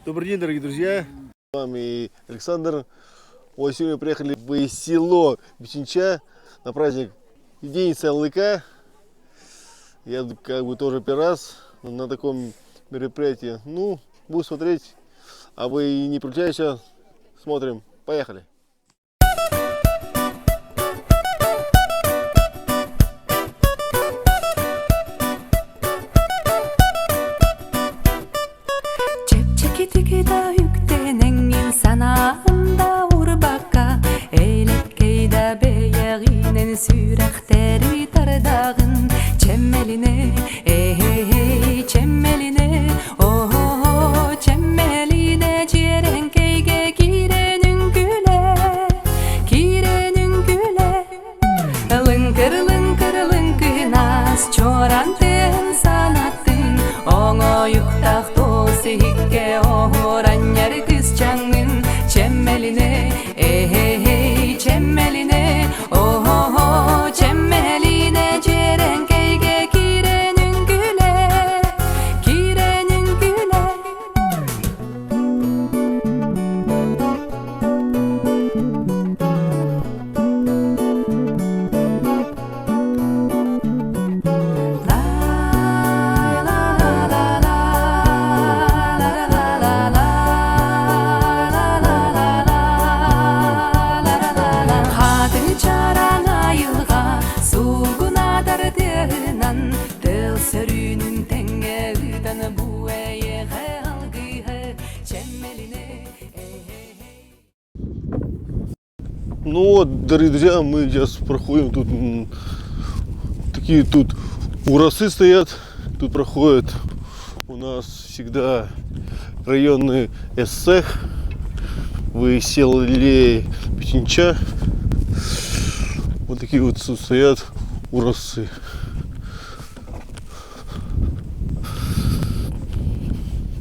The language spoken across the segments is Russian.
Добрый день, дорогие друзья. С вами Александр. Вот сегодня приехали в село Печенча на праздник День СЛК. Я тоже первый раз на таком мероприятии. Ну, буду смотреть, а вы не переключайтесь, смотрим. Поехали. Tikida yüktenen insanağında urbaka Eylekkeyda beyaginen sürehteri tardağın Çemmeline, çemmeline Oho, çemmeline cirenkeyge girenin güle Girenin güle Lınkır lınkır lınkınas Çorantın sanattın Oğo yuktaq dosi hikke oranyer kızcağın Çemmeline, çemmeline Oho, çemmeline cerenkeyge girenin güle Girenin güle Ну вот, дорогие друзья, мы сейчас проходим тут такие тут урасы стоят, тут проходит у нас всегда районный ССХ в селе Печенча. Вот такие вот тут стоят урасы.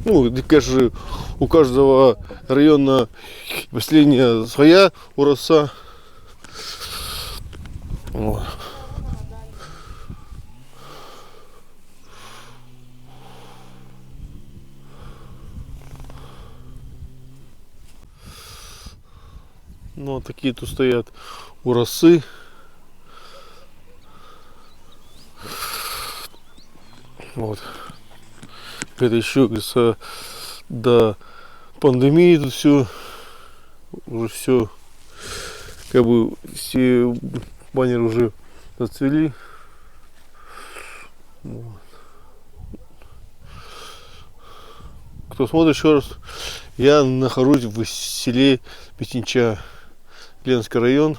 Ну, конечно, у каждого района последняя своя ураса. Вот. Ну, вот такие тут стоят урасы. Вот. Это еще, говорится, до пандемии тут все уже все как бы все баннеры уже зацвели. Вот. Кто смотрит еще раз, я нахожусь в селе Печенча, Ленский район.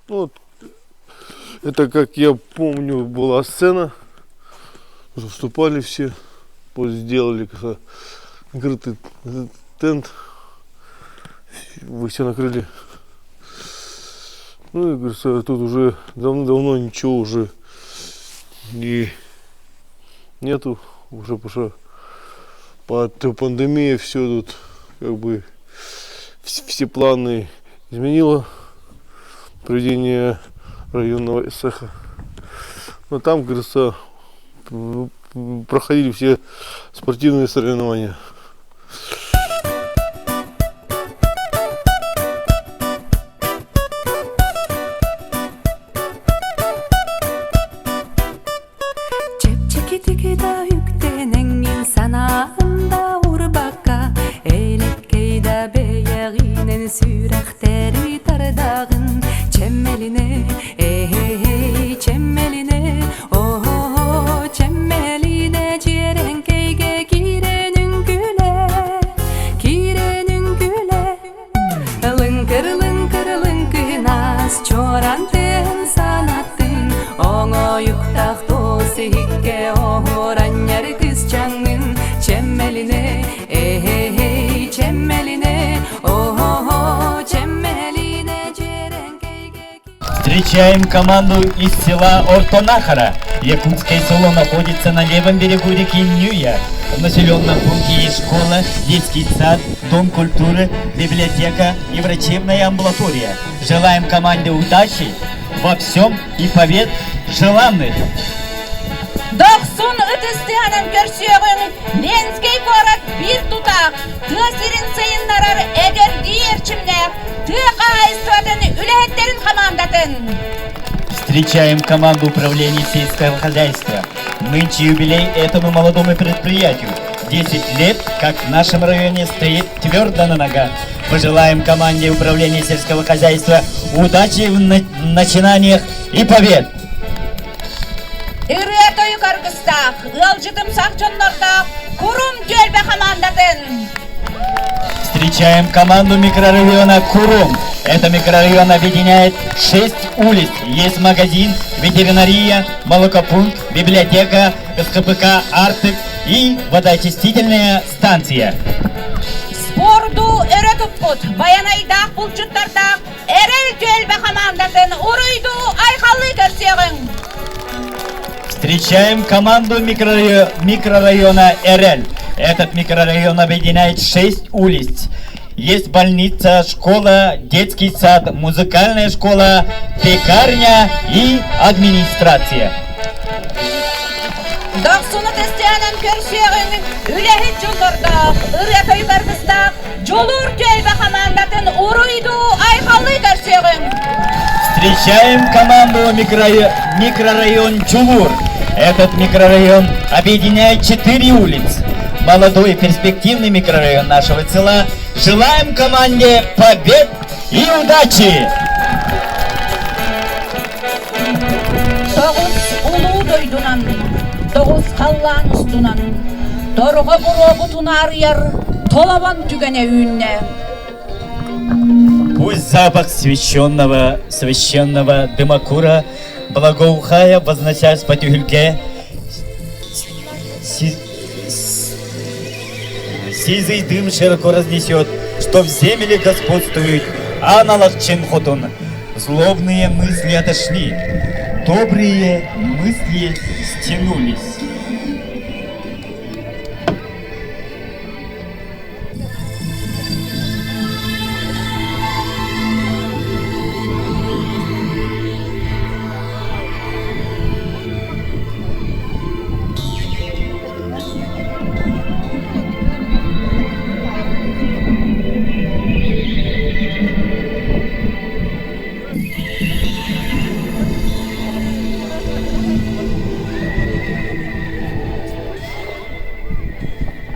Вот. Это, как я помню, была сцена. Выступали все. Вот сделали открытый тент. Вы все накрыли. Ну и, говорится, тут уже давно ничего уже нету. Уже под пандемией все тут как бы все планы изменило. Проведение районного ССХ. Но там, говорится, проходили все спортивные соревнования. Tikida yüktenen insanağında urbaka Eylekkeyda beyaginen sürehteri tardağın Çemmeline, çemmeline Oho, çemmeline cirenkeyge girenin güle Girenin güle Lınkır lınkır lınkınas Çorantın sanattın Oğo yuktaq dosi hikke oranyer kızcağın Çemmeline, çemmeline Oho Встречаем команду из села Ортонахара. Якутское село находится на левом берегу реки Нюя. В населенном пункте есть школа, детский сад, дом культуры, библиотека и врачебная амбулатория. Желаем команде удачи во всем и побед желанных. Дохсун ытыстыанын көрсөөгүн Ленский город бир тутак тыасирин сайыннарар эгерди эрчимнер тыга айстатын үлэхеттерин командатын. Встречаем команду управления сельского хозяйства. Нынче юбилей этому молодому предприятию. 10 лет, как в нашем районе стоит твердо на ногах. Пожелаем команде управления сельского хозяйства удачи в начинаниях и побед. Ирыя тою каргыстак, ылжытым сакчоннордак курум жөлбе командатын. Встречаем команду микрорайона Курум. Это микрорайон объединяет 6 улиц. Есть магазин, ветеринария, молокопункт, библиотека, СКПК «Артык» и водоочистительная станция. Спорду өрөтүппут, баянайдак булчуттардак эрел жөлбе командатын уруйду айкаллы көрсөөгүн. Встречаем команду микрорайона РЛ. Этот микрорайон объединяет 6 улиц. Есть больница, школа, детский сад, музыкальная школа, пекарня и администрация. Дохсуну тестианын көрсөөгүн үлэхит жолдордок, ырыя той каргыстак жолур жөлбе командатын уруйду айкаллы көрсөөгүн. Встречаем команду микрорайон Чулур. Этот микрорайон объединяет 4 улицы. Молодой и перспективный микрорайон нашего села. Желаем команде побед и удачи! Тогуз улуу дойдунан, тогуз каллаан устунан, торго буробутун арыяр, толобон түгене үйүнне. Пусть запах священного дымокура, благоухая, возносясь по тюльке, сизый дым широко разнесет, что в земле господствует аналог Ченхотун. Злобные мысли отошли, добрые мысли стянулись.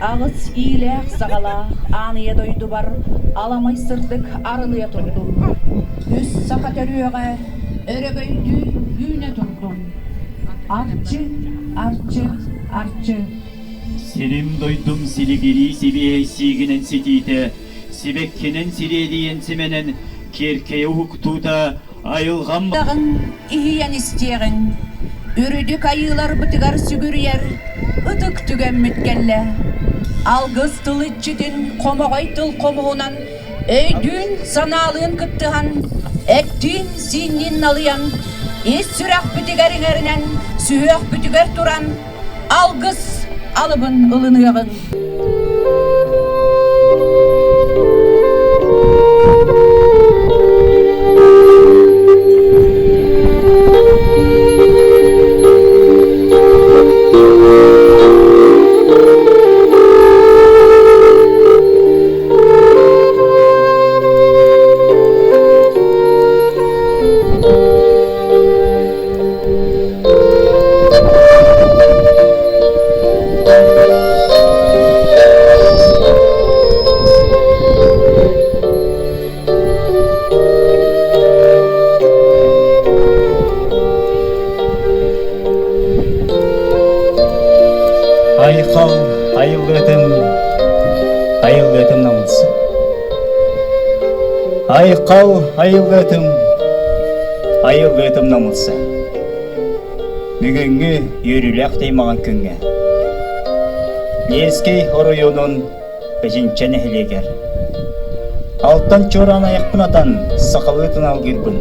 Ağız iyiler sağala, anıya doydu var, alamay sırdık arılıya turdum. Üst sakat örüyoğa, örögöydü yüne turdum. Artçı, artçı, artçı. Сирим дойдум силигири себе сигинен сетите, сибеккенен сиредиен семенен керкeye hukututa ayılgam. Dağın ihiyen isteyen, ürüdük ayılar bıtıgar sügürüyer, ıtık tügenmetkelle. Algız tılı çitin, komogay tıl komuğunan, öydün sanalığın kıttıhan, ektin sinnin alıyan, is sürak bütügerin erinen, sühök bütüger turan, algız alıbın ılınığın. Айқал, айыл өтім намысы. Айқал, айыл өтім намысы. Бүгінгі үйріләқ деймаған күнге. Ескей оройонын бәжінчәне хелегер. Алттан чоран аяқпын атан сақалы тынал кірбін.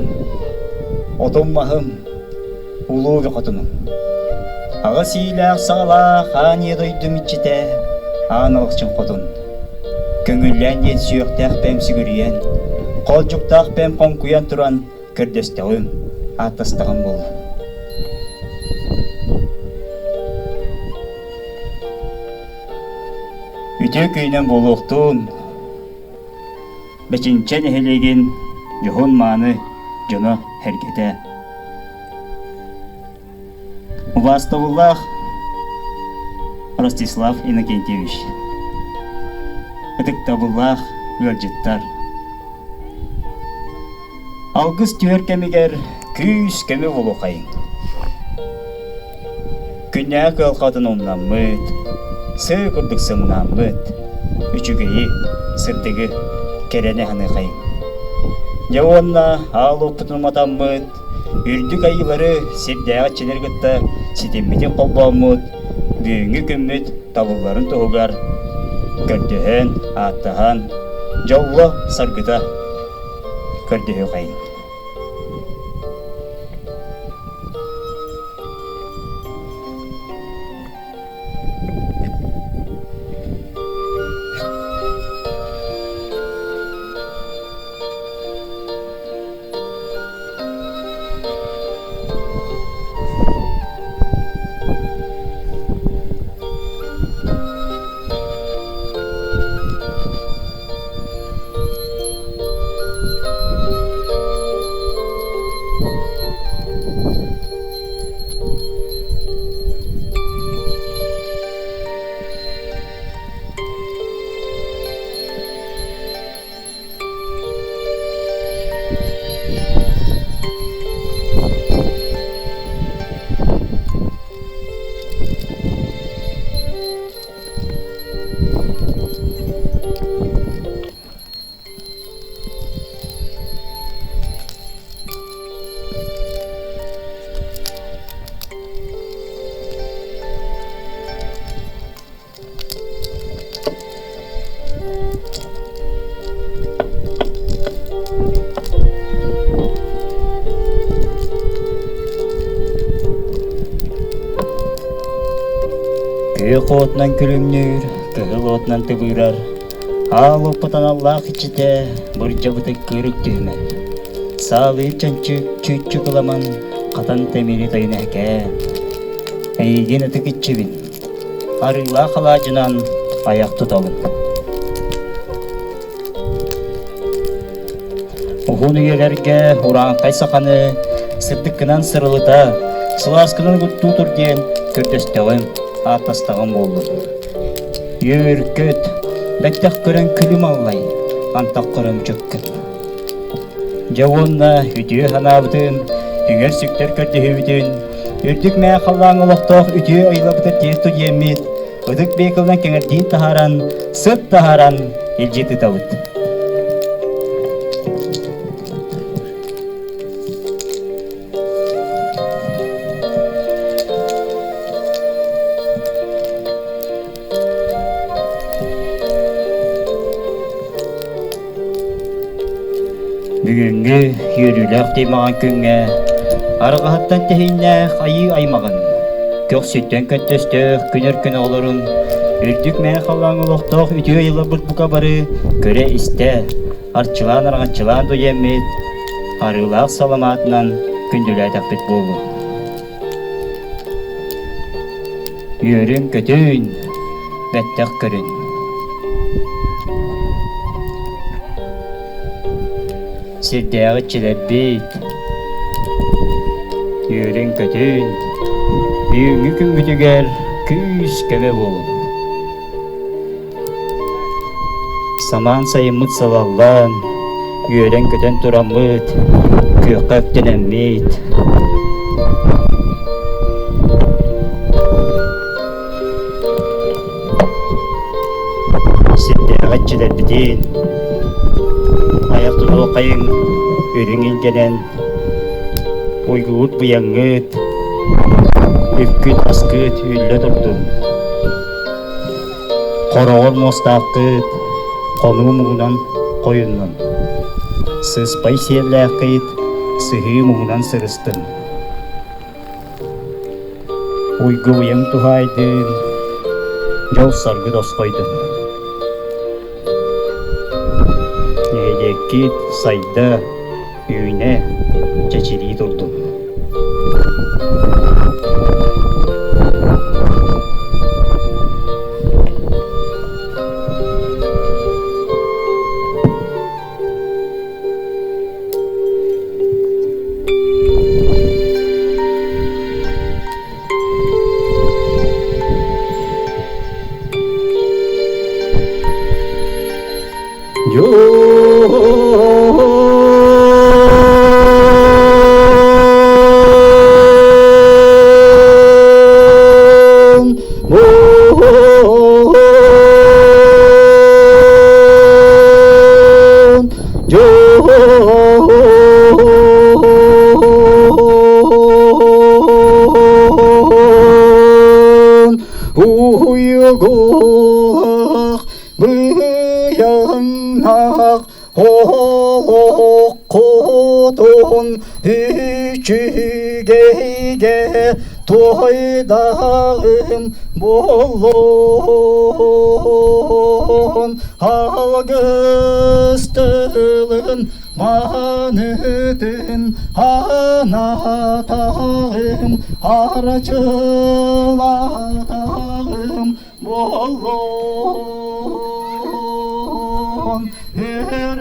отоммахым, улуғы қотыным. Аға сейләқ сағала қан едойдым итчете, анылықчын қотын. Көңіллән ет сүйіқтәқ бәм сүгіріен, қол жүқтақ бәм қонқуян тұран көрдестіғым, аттастығым бол. Үте көйнен болуқтың, бәчінчен әхелеген жоғын маны жоны әргеті. Увастовуллах Ростислав Иннокентьевич. Ыдықтабуллах өлжеттар. Алғыз түйер кәмегер күйіс кәме болу қайын. Күнәк өлқатын омнан мұт, сүй күрдік сымнан мұт, үчігейі сырдығы керене ханы қайын. Жауанна ал опытылматан мұт, үрдік айылары сепдәға ченер күтті сетеммеден қолбау мұт, бүйінгі күммет табылларын тұғығар, көрдіхен, аттыхан, жаулы саргыта көрдіхі қайын. Күйік отынан күлімнер, күйік отынан түбірар. Ал опытан Аллах ичіте, бір жабыты көрік түймер. Салы чанчык, чүтчі қыламан, қатан тәмері тайын әке. Әйген әтік итчебін, арыла қалажынан аяқ тұталын. Ұғын үйелерге ұран қайсақаны, сырдыққынан сырылыта, сыласкының құтту тұрден көрдестіғым. Атастағым болды. Үйіркет, бәттәқ көрін күлім аллай, антақ көрім жүккіт. Жауынна үтіе ханабытын, үңер сүктер көрді өбітін, үрдік мәе қаллаң олықтық үтіе ойлабытыр тесті емет, ұдық бейкілден кеңірдейін тахаран, сұт тахаран, елжеті тауыт. Бүгінгі үйірілік деймаған күнге, арғағаттан тәйіннәқ айы аймағын, көк сүттен көттістік күнер күн олырын, үрдік мәе қалаң ұлықтық үтіе елі бұлт-бұқа бары көре істе, артчылан арғанчылан дойемет, арылақ саламатынан күнділі тәқпет болу. Үйірін көтін, бәттәқ көрін. Сирдәғы чиләббейт, үйірін көтін, үйіңі күн күтігер күйіс көме болын. Саман сайын мұт салалан, үйірін көтін тұрамыт, көқөптен әммейт. Сирдәғы чиләббейт, аяқтын оқайын өріңін генен ойгуыт бұяңыт үпкіт асқыт үйлі тұрдым. Қорағын мостақыт қону мұғынан қойынның. Сыспай серләқыт сыһыы муунан сырыстын. Уйгу уяң тухайдын, жол саргы досқойдын. Элеккит сайда үйне чечири турдум. 우유곡 무양낙 호고돈 이치게게 도이다음 몰론 하그스들은 많으든 하나다음 알아주라다음 몰론 에레게깃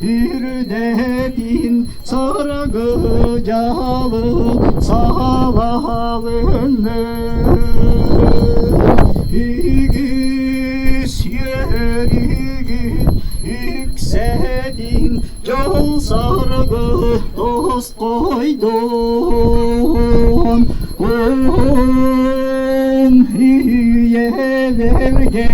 이르대빈 서라그자lı sağlalını İgis yerigit iksedin Yol sargı dost koydun hiyelerge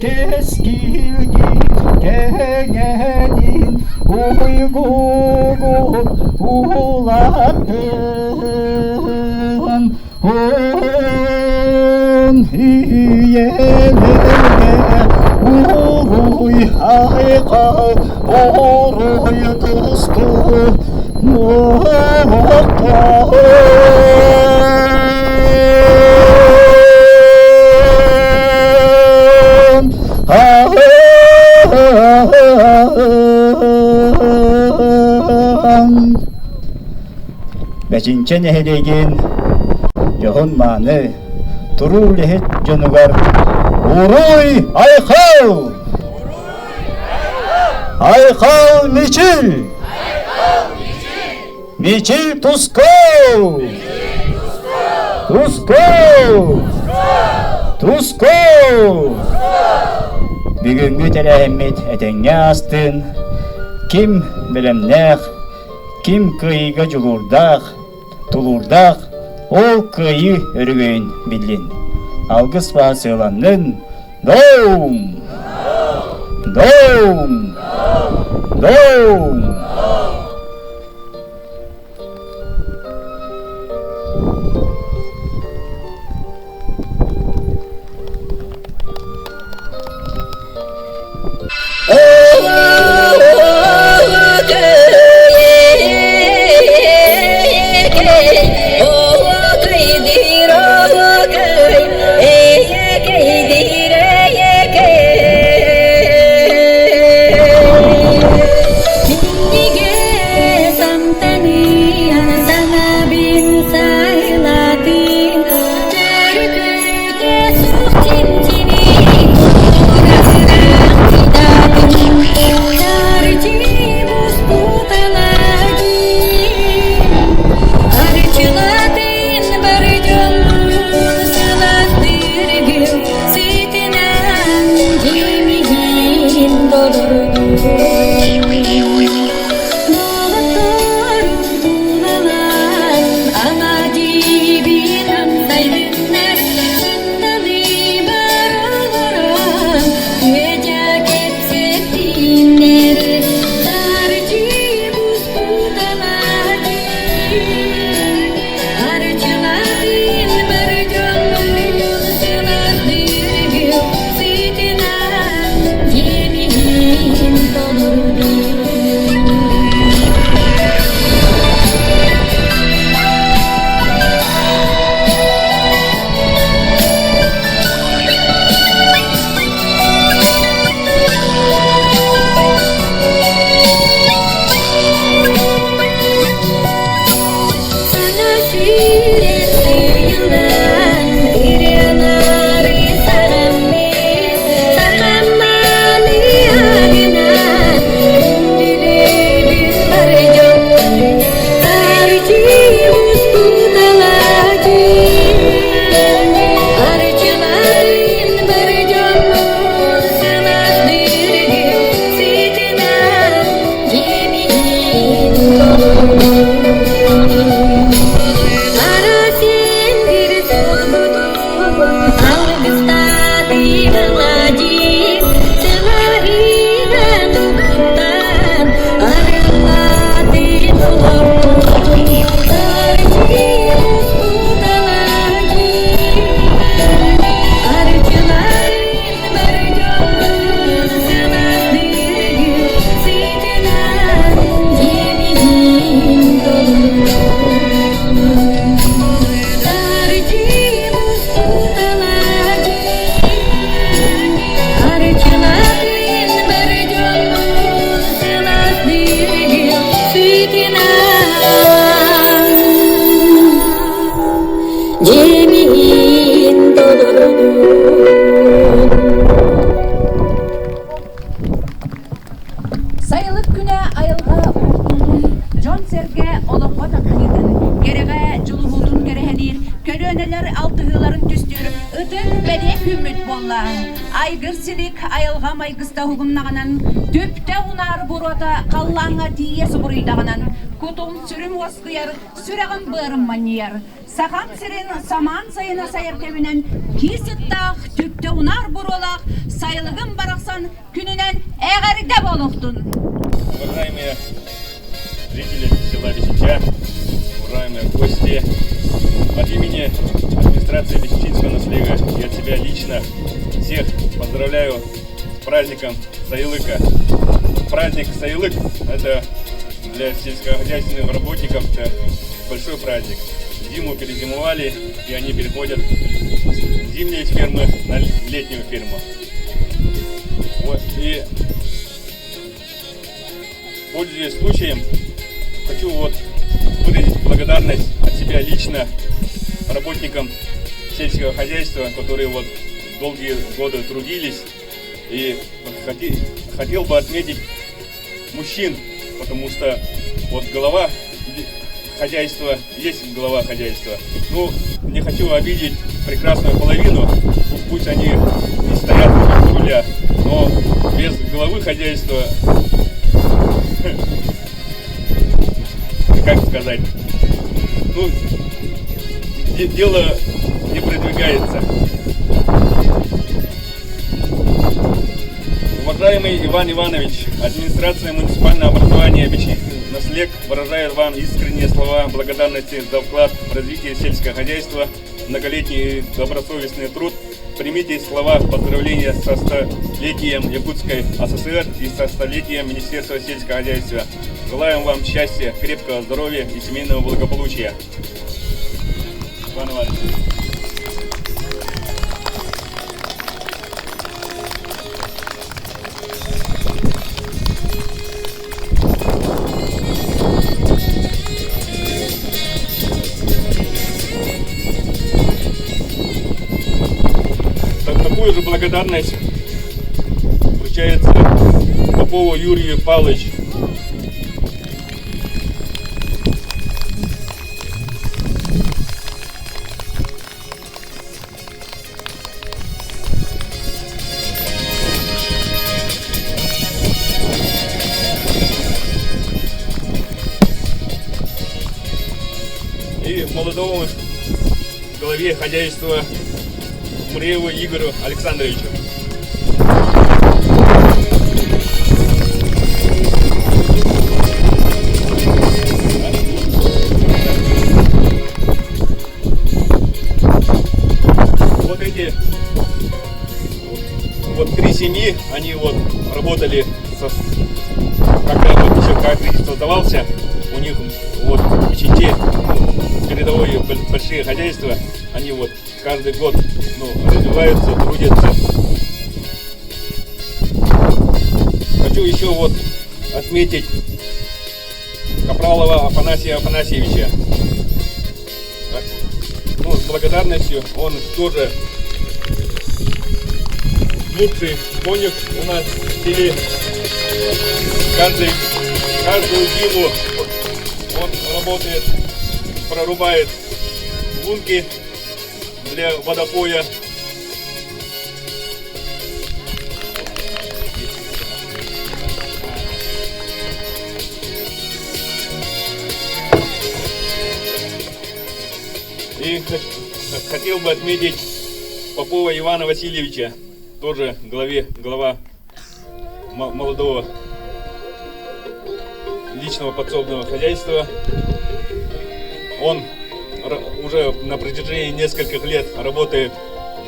keskil git kengenin uygugun ulattın hiyelerge uruy hayka uruy kısku Beşinci nehelegen yohun manı durur lehet canıgar uruy aykal aykal miçil miçil tusko Bugünkü telehemmet etenge astın kim bilemnek kim kıyıga cugurdak tulurdak ol kıyı örgün bildin algıs basılanın doğum Yemin Sayılık güne ayılga uğurtun, John Serge olukka takınydın, Gereğe culuhudun gerehenir, Köröneler altıhıların tüstür, Itın bedek ümit bolla. Aygırsilik ayılga maygısta hugunlağınan, Tüpte unar burota kallanga diye suburuydağınan, Kutum sürüm oskıyar, süreğin bığırın maniyar. Sakan sirin saman sayına sayırtevinen, Kisıttağ tüpte unar burolaq, Sayılığın baraksan gününen eğeride boluktun. Уважаемые жители села Лисича, уважаемые гости, от имени администрации Лисичинского наследия и от себя лично всех поздравляю с праздником Sayılıка. Праздник Sayılık – это для сельскохозяйственных работников это большой праздник. Зиму перезимовали, и они переходят с зимней фермы на летнюю ферму. Вот, и пользуясь случаем, хочу выразить благодарность от себя лично работникам сельского хозяйства, которые долгие годы трудились. И хотел бы отметить мужчин, потому что голова хозяйства есть глава хозяйства. Ну, не хочу обидеть прекрасную половину, пусть они и стоят у руля, но без главы хозяйства, как сказать, дело не продвигается. Уважаемый Иван Иванович, администрация муниципального образования Бичинский наследие выражает вам искренние слова благодарности за вклад в развитие сельского хозяйства, многолетний и добросовестный труд. Примите слова поздравления со столетием Якутской ССР и со столетием Министерства сельского хозяйства. Желаем вам счастья, крепкого здоровья и семейного благополучия. Иван Иванович. Такую же благодарность вручается Попову Юрию Павловичу. И молодому главе хозяйства Мурееву Игорю Александровичу. Вот эти три семьи, они работали, когда еще кооператив создавался, у них в Бичинче передовые большие хозяйства, они каждый год развиваются, трудятся. Хочу еще отметить Капралова Афанасия Афанасьевича. С благодарностью, он тоже лучший конюх у нас в селе. Каждую зиму он работает, прорубает лунки для водопоя. И хотел бы отметить Попова Ивана Васильевича, тоже глава молодого личного подсобного хозяйства. Он уже на протяжении нескольких лет работает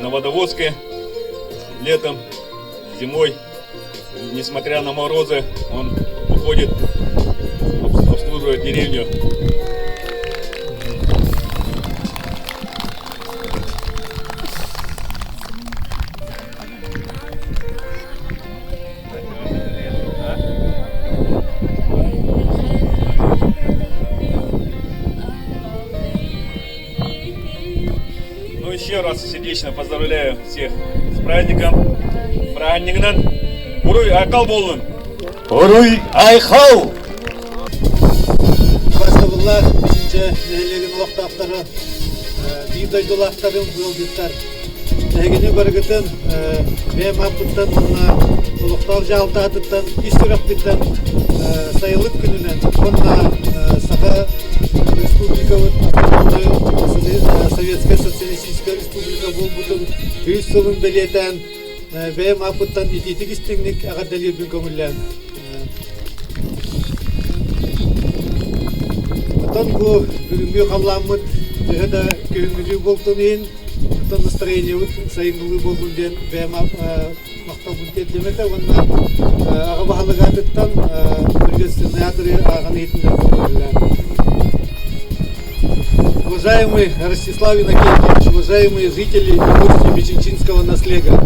на водовозке, летом, зимой, несмотря на морозы, он уходит обслуживать деревню. Еще раз сердечно поздравляю всех с праздником. Праздникнан. Уруй акал болун. Оруй айхау! Başta birinci nehirlerin olaktafları, bir doydulakların yolcuklar. Egeni bargıtın ve mapıttan onunla oluktav jalta atıttan, üstürek bitten sayılık gününen onunla Saha Respublika Sovetskaya Sotsialistическая Республика бұл бұтын үз сылын білетен ve mapıttan ititik istinlik ağadalir bin kömürlen. Bu бүгінгі қаламыд тегеді күйінгілі болтынын тон настроение сайынғылы болғынден ve мақтал бұнтетлемеді онна аға бағалығы атыттан біргесін ядыры ағаны етіндер болғылар. Уважаемый Ростислав Иннокентьевич, уважаемые жители и гости Бичинчинского наследия,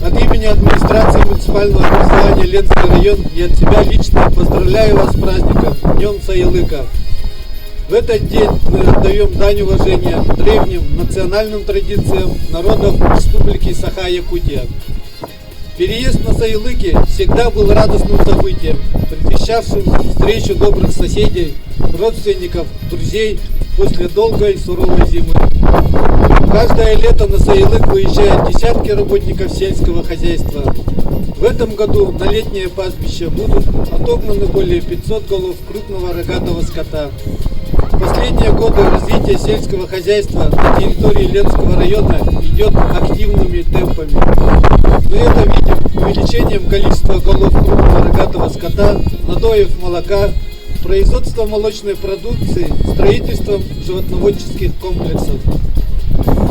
от имени администрации муниципального образования Ленский район и от себя лично поздравляю вас с праздником Днем Саялыка. В этот день мы отдаем дань уважения древним национальным традициям народов Республики Саха-Якутия. Переезд на Саялыки всегда был радостным событием, предвещавшим встречу добрых соседей, родственников, друзей после долгой суровой зимы. Каждое лето на Саялык выезжают десятки работников сельского хозяйства. В этом году на летнее пастбище будут отогнаны более 500 голов крупного рогатого скота. В последние годы развитие сельского хозяйства на территории Ленского района идет активными темпами. Мы это видим увеличением количества голов крупного рогатого скота, надоев молока, производством молочной продукции, строительством животноводческих комплексов.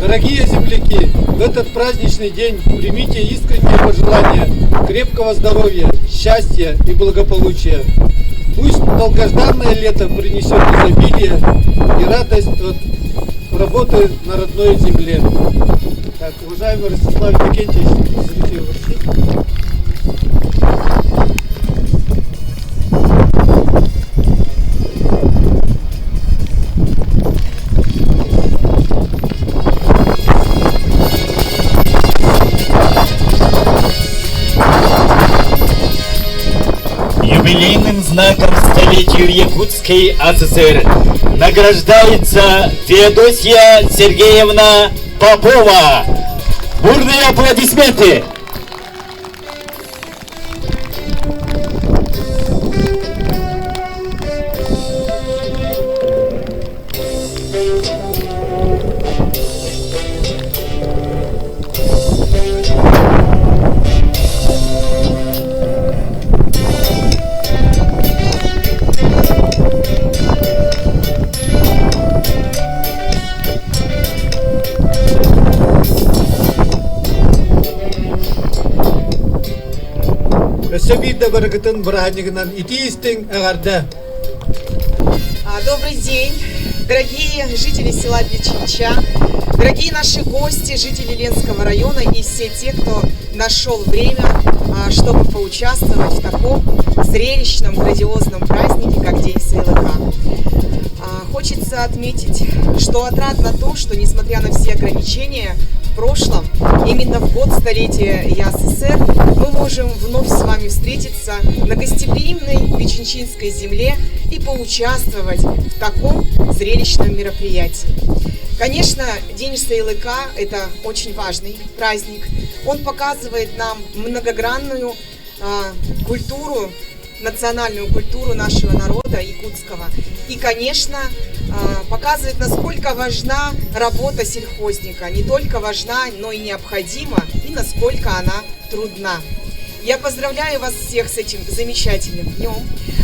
Дорогие земляки, в этот праздничный день примите искренние пожелания крепкого здоровья, счастья и благополучия. Пусть долгожданное лето принесет изобилие и радость от работы на родной земле. Так, уважаемый Ростислав Иннокентьевич, разрешите вручить. Юбилейным знаком столетию Якутской АССР награждается Феодосия Сергеевна Попова. Бурные аплодисменты! Сөбейді барығытын бұрағанығынан итиістің ағарда. Добрый день, дорогие жители села Бичинча, дорогие наши гости, жители Ленского района и все те, кто нашел время, чтобы поучаствовать в таком зрелищном, грандиозном празднике, как День Саялыка. Хочется отметить, что отрадно то, что несмотря на все ограничения, в прошлом, именно в год столетия ЯССР, мы можем вновь с вами встретиться на гостеприимной Бичинчинской земле и поучаствовать в таком зрелищном мероприятии. Конечно, День Саялыка – это очень важный праздник. Он показывает нам многогранную культуру, национальную культуру нашего народа якутского. И, конечно, показывает, насколько важна работа сельхозника. Не только важна, но и необходима, и насколько она трудна. Я поздравляю вас всех с этим замечательным днем.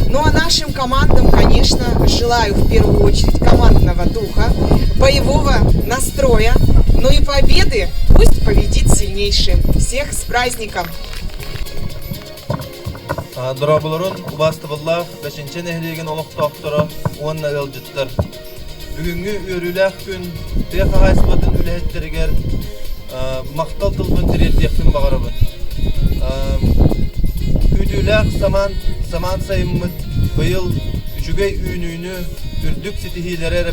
Ну а нашим командам, конечно, желаю в первую очередь командного духа, боевого настроя, ну и победы. Пусть победит сильнейший. Всех с праздником! Дұрабылырын ұбастыбыллақ, бәшінчен әхлеген олық тоқтыры, онына өлжіттір. Бүгінгі өріләқ күн, бек ағайсыбатын үләйттірігер, мақтал тылбын тірелдектің бағарабын. Күтіләқ саман сайыммыд, бұйыл үшігей үйнүйіні үрдік сетихилері әрі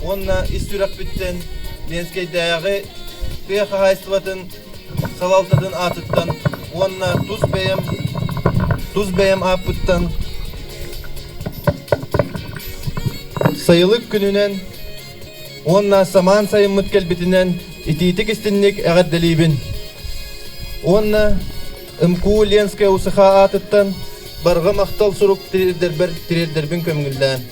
Онына істүрәк біттен, Ленскей даяғы бек ағайсыбатын салалтадың атыттан, онына тұз бәйім туз бәйім апыттан сайылык күнінен онна саман сайын мұткел бітінен ититік істіннік әғаддалибін. Онна ымку Ленская усыха атыттан барга мақтал сурук тирердербин көмгілден.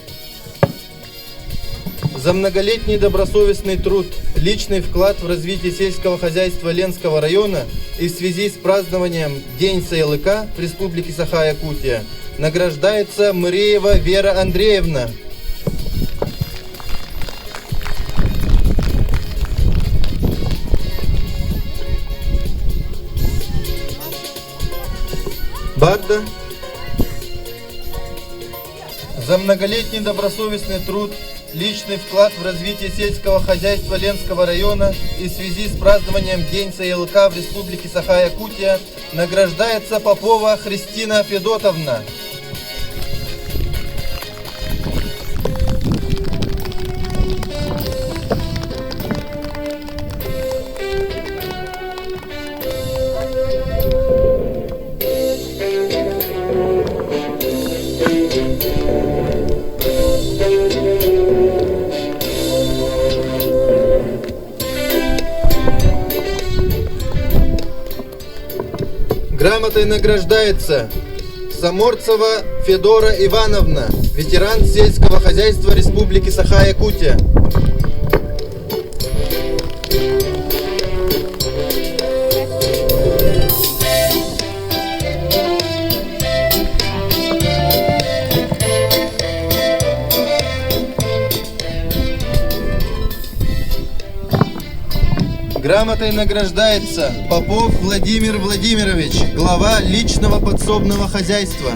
За многолетний добросовестный труд, личный вклад в развитие сельского хозяйства Ленского района и в связи с празднованием День Саялыка в Республике Саха-Якутия награждается Мыреева Вера Андреевна. Багда. За многолетний добросовестный труд, личный вклад в развитие сельского хозяйства Ленского района и в связи с празднованием День Саялыка в Республике Саха-Якутия награждается Попова Христина Федотовна. Грамотой награждается Саморцева Федора Ивановна, ветеран сельского хозяйства Республики Саха-Якутия. Грамотой награждается Попов Владимир Владимирович, глава личного подсобного хозяйства.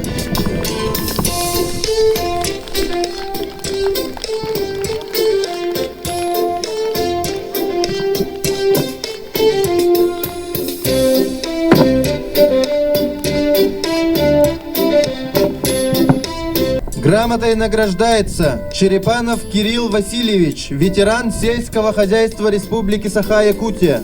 Грамотой награждается Черепанов Кирилл Васильевич, ветеран сельского хозяйства Республики Саха-Якутия.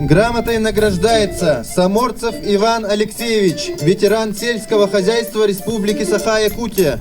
Грамотой награждается Саморцев Иван Алексеевич, ветеран сельского хозяйства Республики Саха-Якутия.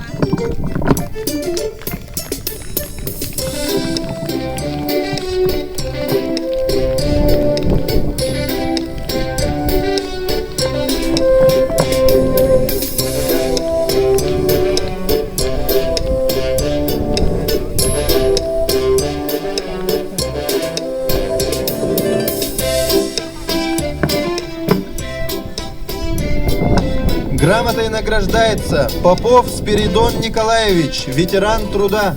Грамотой награждается Попов Спиридон Николаевич, ветеран труда.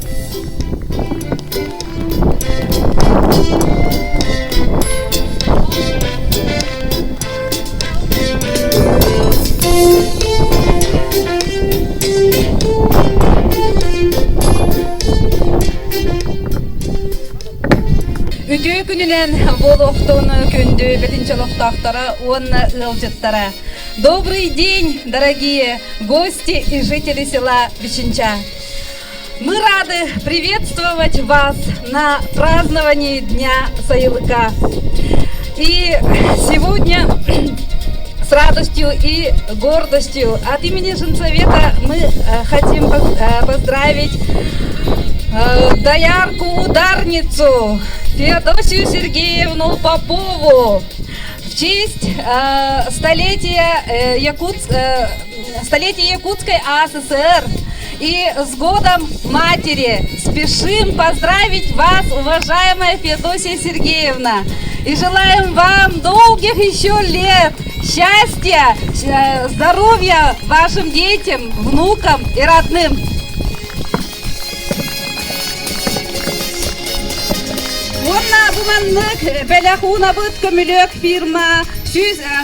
Үтүү күнүнен болохтону күндү бетинчелоктактара онна ылжыттара. Добрый день, дорогие гости и жители села Бичинча. Мы рады приветствовать вас на праздновании Дня Саялыка. И сегодня с радостью и гордостью от имени Женсовета мы хотим поздравить доярку-ударницу Феодосию Сергеевну Попову в честь столетия Якутской АССР и с годом матери. Спешим поздравить вас, уважаемая Феодосия Сергеевна, и желаем вам долгих еще лет, счастья, здоровья вашим детям, внукам и родным. Онна буманнык бәләхуна бут көмілік фирма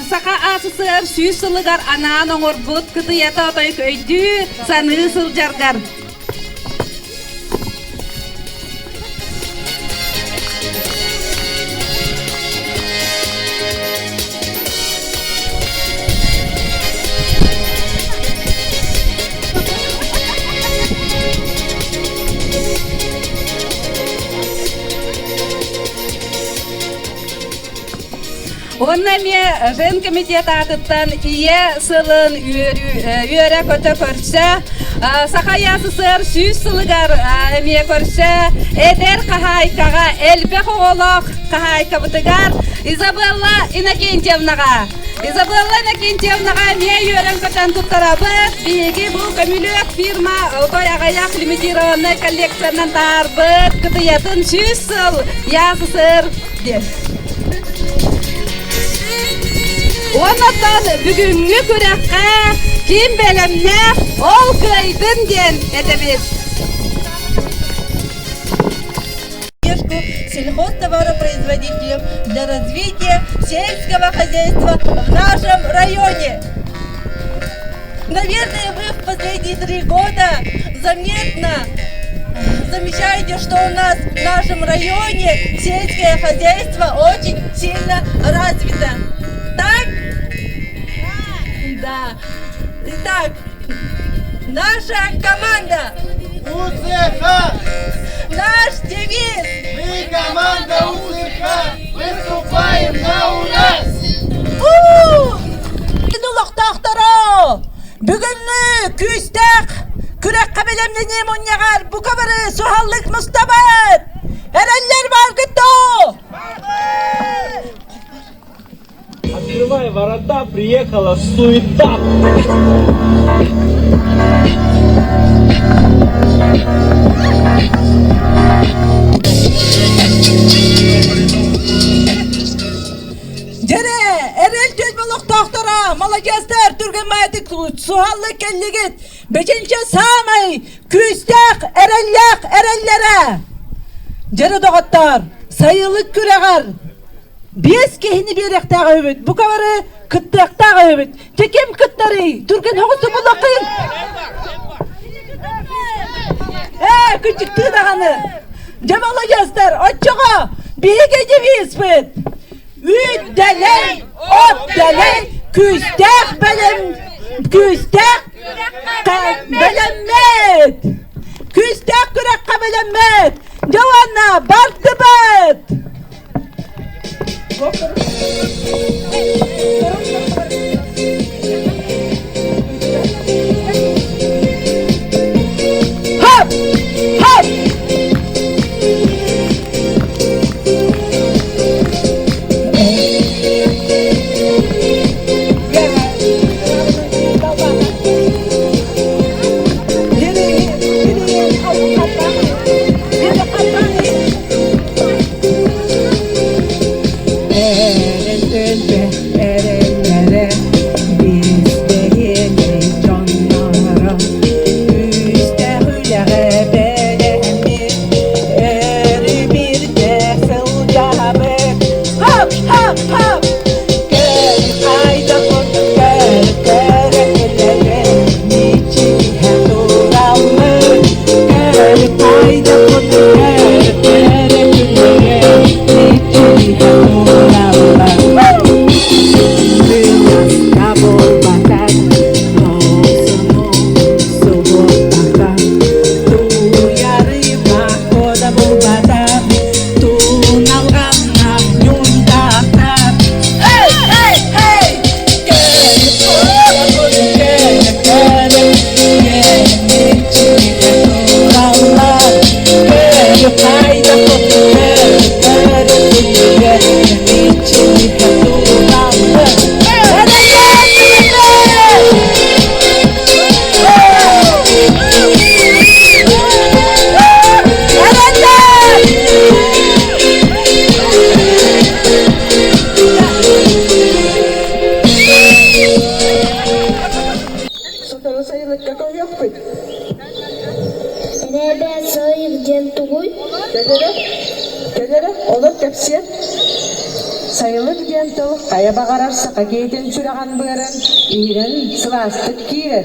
Саха АССР сүйсілігар анан оңыр бұт кытыята той көйді саны сылжаргар. Онна ме жен комитет атыттан ие сылын үйөрө көтө көрсө, Сахая СССР сүйс сылыгар эме көрсө, эдер кахайкага элбе хоолок кахайка бутыгар Изабелла Иннокентьевнага. Изабелла Иннокентьевнага ме үйөрөн көтөн туттарабыз. Биги бу көмүлөк фирма той агаяк лимитированный коллекциянан тарбыт кытыятын сүйс сыл СССР деп. Онаттан бүгүнгү күрәккә ким белемне ол кыйдын ден этебез. Сельхозтоваропроизводителям для развития сельского хозяйства в нашем районе. Наверное, вы в последние 3 года заметно замечаете, что у нас в нашем районе сельское хозяйство очень сильно развито. Так? Да. Итак, наша команда УЗХ! Наш девиз! Мы команда УЗХ! Выступаем на УРАС! Улуктактары! Бүгүнкү күстәк күрәк кабелемне монягар бу кабары сухаллык мустабат! Эреллер бар гыто! Открывай ворота, приехала суета. Дере, эрел төз болук доктора, молодецтер, түргенмайдык суаллы келлигит, 5-нче самай, күстәк, эрелляк, эреллере. Дере доғаттар, сайылык күрәгар, 5 кехini беректәгы өбіт, бұ кавары кыттақтағы өбіт. Текем кыттары, түрген хоғысы бұлақын. Küçük tığdağını. Cemalı göster, açığa. Biege ceviz bit. Üt deley, ot deley, küstek belim, küstek belemmet. Küstek kürek belemmet. Cavanna, bartı bit. Hop! Hop! Кая багарар сака кейтен чураган бырын, ирен сыластык киер,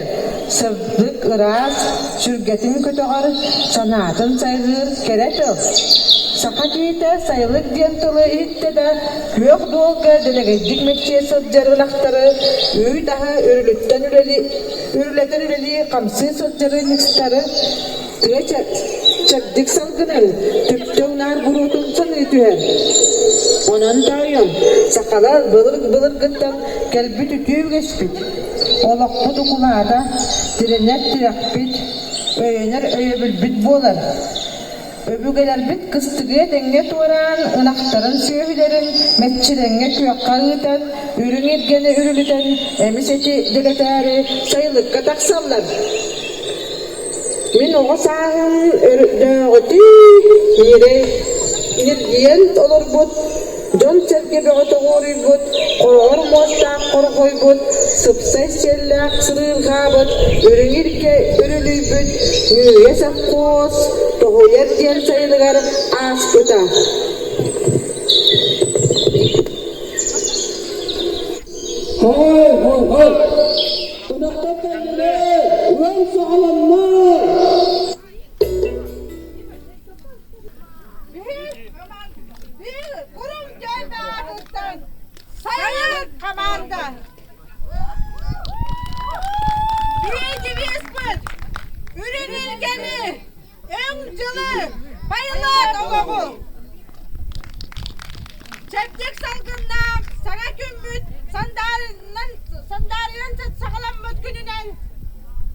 сырдык ырас, чүргетін көтөгөр, санатын сайгыр керетел. Сака кейте сайылык дентылы иттеде, көк долга делегедик мекче сылжарылақтары, өй daha үрілеттен үрели қамсы сылжарылықтары, Çekdik salgınel, tüptönler burutun sanı tüher. Onan dağıyam, sakalar bılır gıttan kelbi tütüyü geçbit. Olakbu dukulada direnet direkbit, öyener öyebilbit bolar. Öbügeler bit kıstıgıya denge tuvaran, ınaktarın söhülerin, metçidenge tüyakka ıtan, ürün irgeni ürülüten, emiseti diletari sayılıkka taksallar. Min oğa sağın dağıtı yere irgiyen olur bud, Jon serge beğotu gori bud, qoğur mostak qorgoy bud, sıpsay sellak sırır gabut, ürün irge ürülüy bud, nüye sakkos, toğuyer diyen sayılıgar as buta. Hay! Tunakta kendine, ulan sağlamlar! Kurum geldi ağırlıktan. Sayın komanda. Birinci Visput. Ürün ilgeni. Öncülü. Bayılan oğlu. Çeptik salgından. Sana gümbüt. Sandaryan sağlanmat gününden.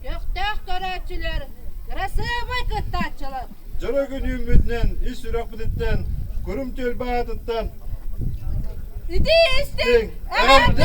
Göktök törekçiler. Krasıvay kıttaççılar. Jara günün bütünen, iş sürak bütütten, kurum tül bağıtıttan. İdi istin. Evet.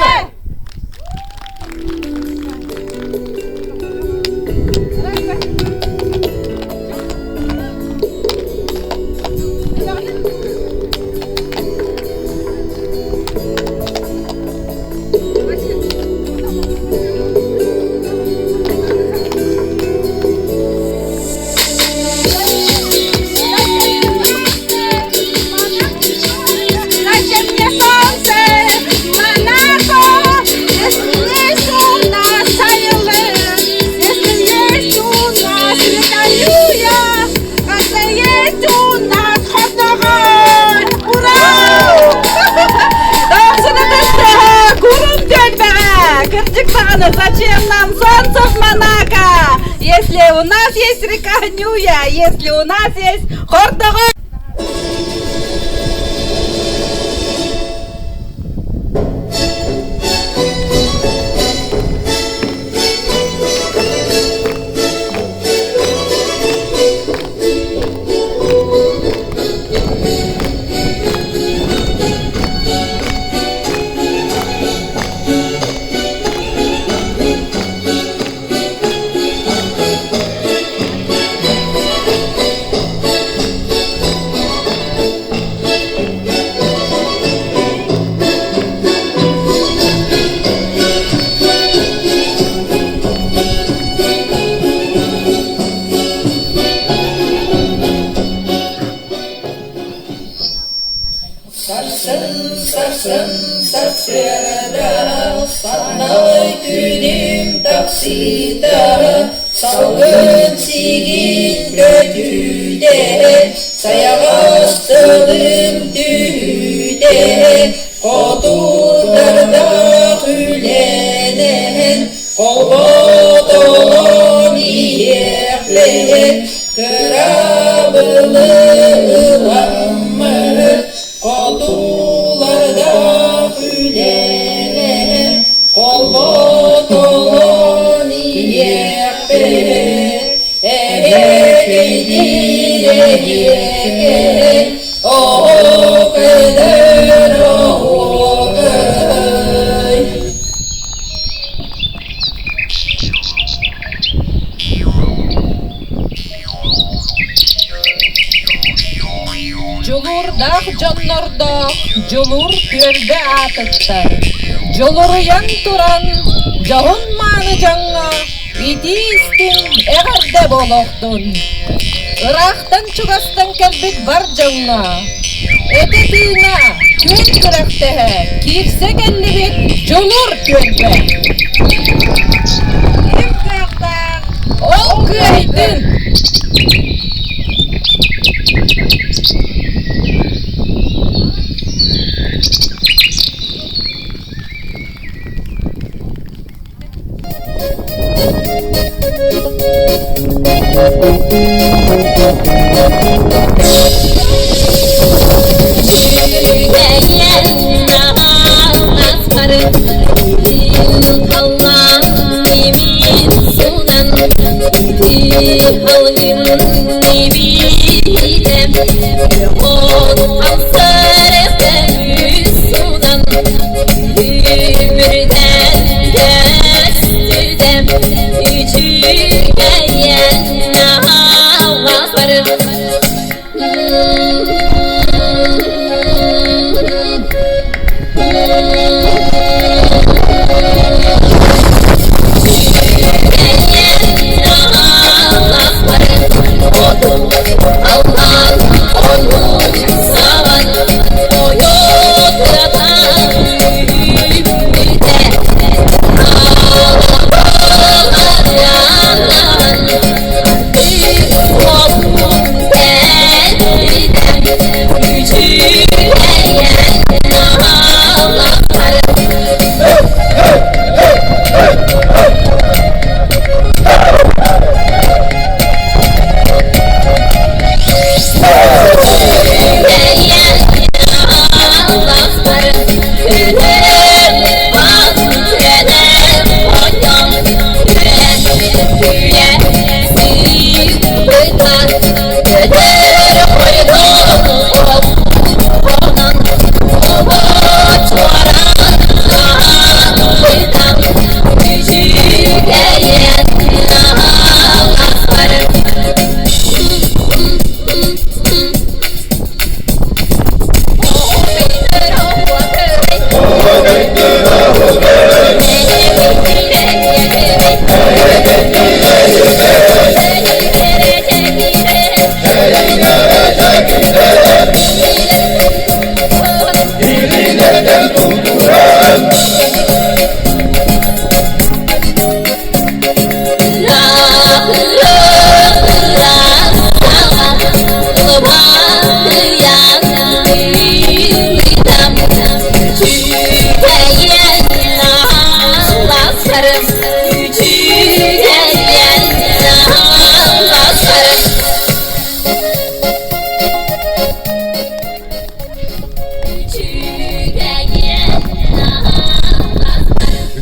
Зачем нам солнце в Монако, если у нас есть река Нюя, если у нас есть Хордовый? Sarsera, sanay günim taksida, salgın sigin götüde, sayağastığım düğüde, kodurlarda hülenen, kolbodoğun iyeklen, kırabılı ılanmır, kodularda hülenen, kolbodoğun iyeklen, ehekeydiren, o kadar o kadar. Жолурдах жоннордох, жолур көлбе атыттар. Жолуруян туран, жоғын маны жаңа, итистин әғарда болохтун. Ирақтан чугастан кәлбет бар жаңа. Этетина, көн күрәктәһә, кирсе кәллебет, жолур көлбе. Ким кыяктан? Ол кыйдын.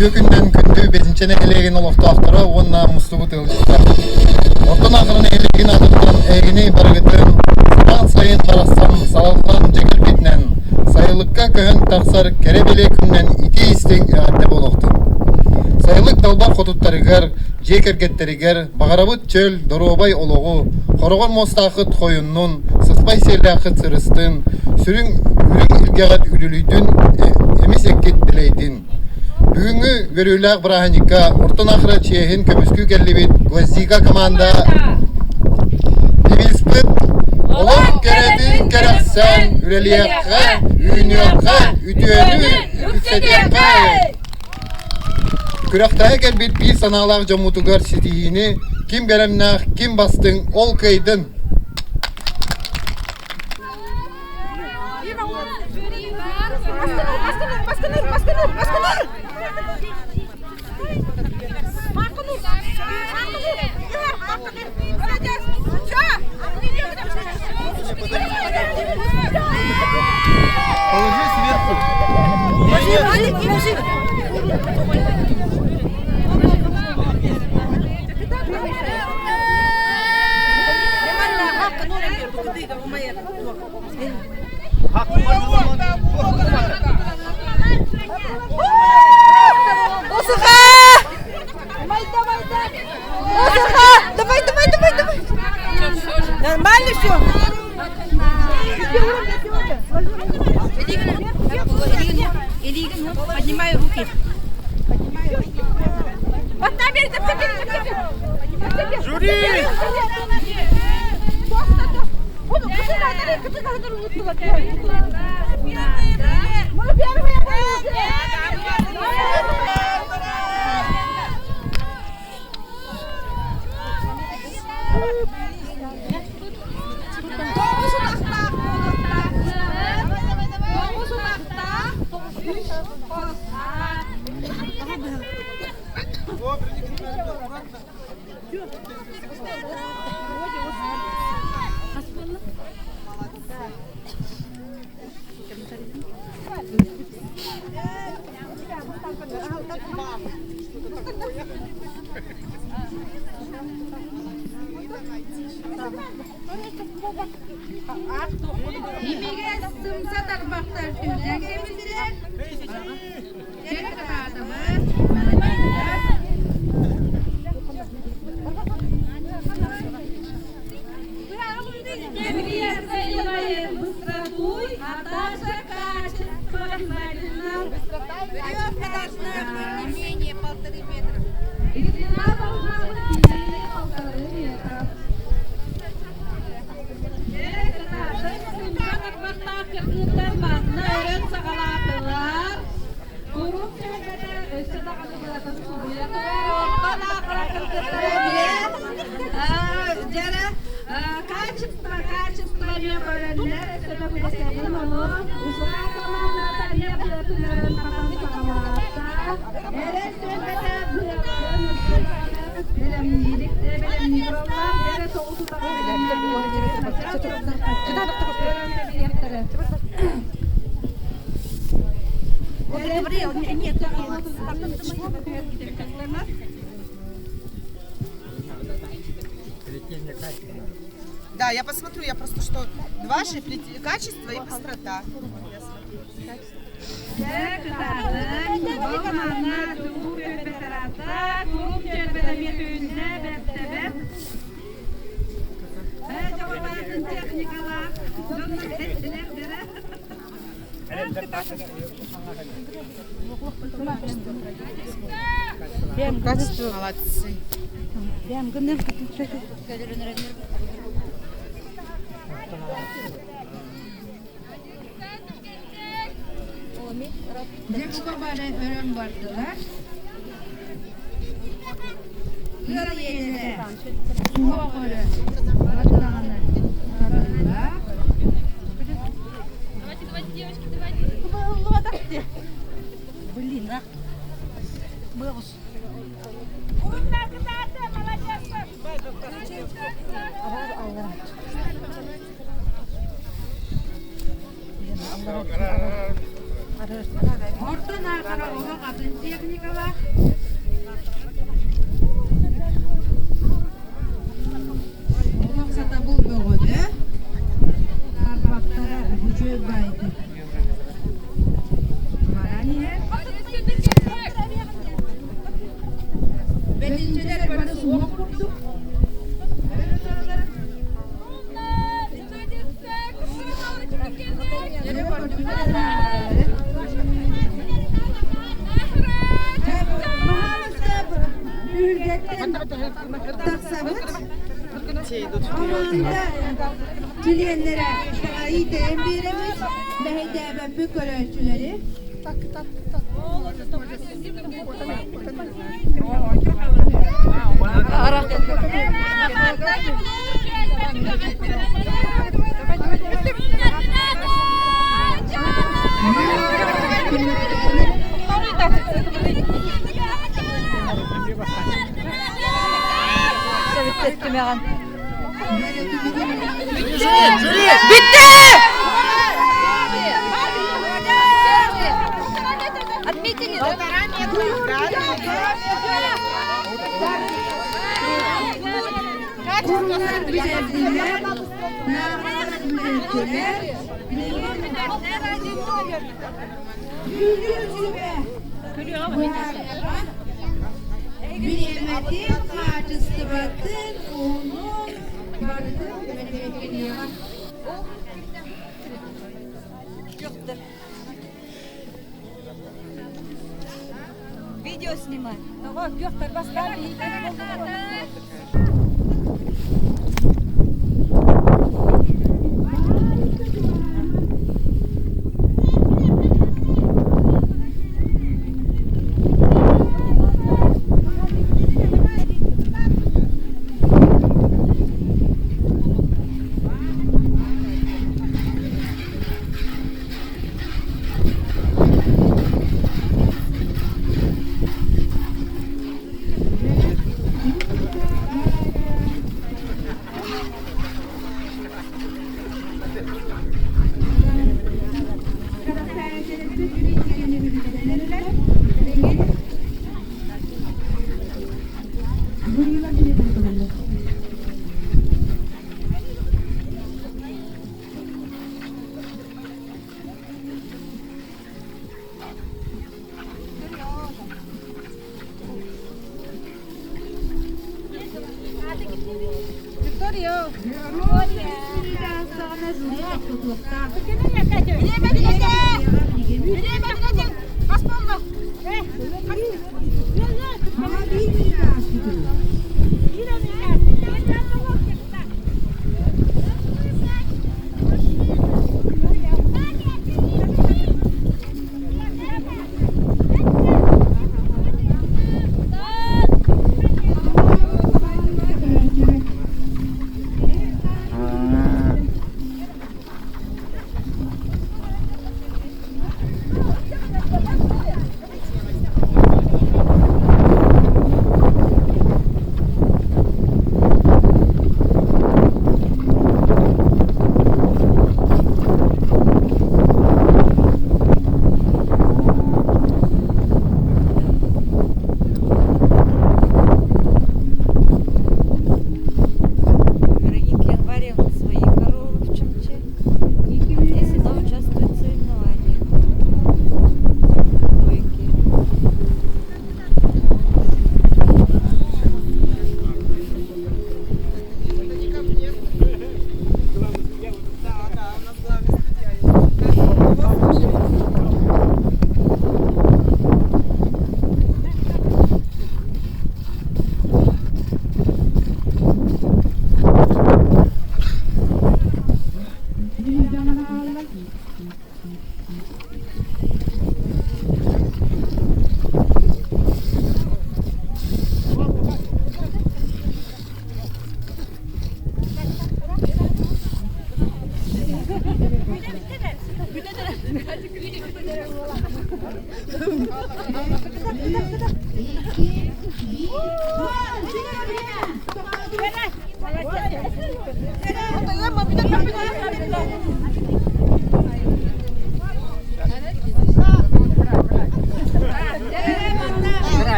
Tökünden kündü 5-çene elegen oloftaktara onna mustubu tılışta. Ortan ahırın elegin adıttan egini bargıtın Kur'an sayın tarastan salatan cekil bitnen sayılıkka köhön taksar kerebele künden iti isten iadde boloktu. Sayılık dalbar kotuttarıgar, jekergetterigar, bağarabıt çöl, dorobay oloğu, Horogon mostakıt koyunnun, sıspay sellakıt sırыстın, sürün ürün ilgagat ülülüydün, emis ekket dileydin. Бүгүнгү көрүүлөк Браханика ортон ахыра чейин көмүскү келибит Гвоздика команда Бибиспыт Олон керебин керексен Үрелиякка, Үйнүякка, Үтүөнү, Үксетиякка Күрөктая келбит бир санаалак жомутугар ситиини Ким беремнах, ким бастың, ол кыйдын Положи сверху. Давай. Нормально все? Поднимай руки. Вот там Жюри! Имеге сымса тармақтар түйілген кеміздер. Жері қатадымыз. Быстротуй, а также качество обязательно. Не менее 1,5 метра. И длина должна быть не менее 1,5 метра. Да, я посмотрю, я просто что ваши качество и быстрота. Качество молодцы. Dekubare öğren vardılar. Yarı yerine suha koyun. Vardılarını vardılar. Давайте, девочки, давайте. Блин, а? Бэус. Orta narkara ola kadın teknika var. Olaksa da bu bölgede narbaktara gücü baydı. Maraniye. Bedinciler bana soğuk kurdu. Dileyenlere iyi değin birimiz ve ben büyük ölçüleri. Bitti! Отметили, да? Kurumlar bilevdiler, narlar bilevdiler. Bir emetin karşısı batın, onun vardı, benim yalan. Видео снимай. Давай, Пётр, поставь.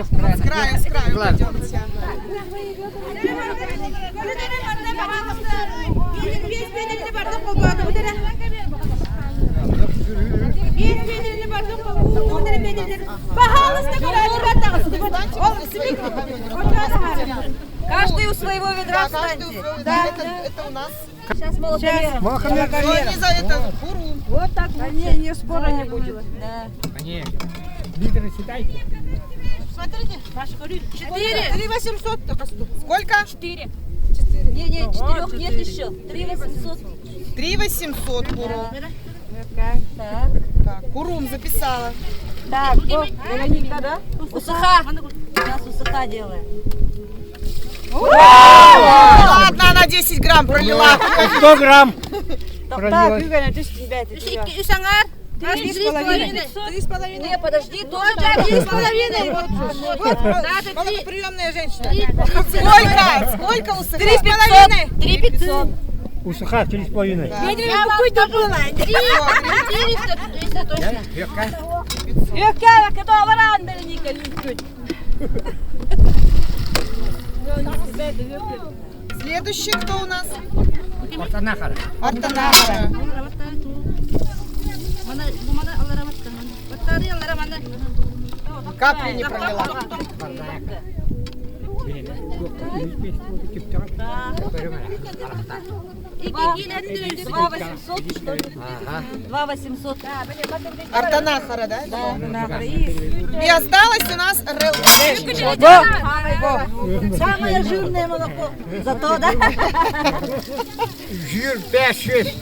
С краю пойдемте. Каждый у своего ведра встаньте. Да, это у нас. Сейчас молодая. Не за это Курум. Вот так. Не спора не будет. Да. Лидеры считайте. Смотрите. 4 800 только стоит. Сколько? 4. Не, 4 нет еще. 3 800. 3 800 Курум. Так, Курум записала. Так, Вероника, да? Усыха. Сейчас усыха делаем. Ладно, она 10 грамм пролила. 100 грамм. Так, Югана, ты себя это. Исангар. 3,5. Не, подожди, тоже 3,5. Вот приемная женщина. Сколько усыха? 3,5. 3,500. Усыха 3,5. Я какой-то была. 300 точно. Легкая, когда варан, Вероника, чуть. Следующий кто у нас? Артанахара. Артанахара. Капли не пролила. И 2,800, что ли? 2,800. Артанахара, да? Да. И осталось у нас Самое жирное молоко. Зато, да? Жир 5-6.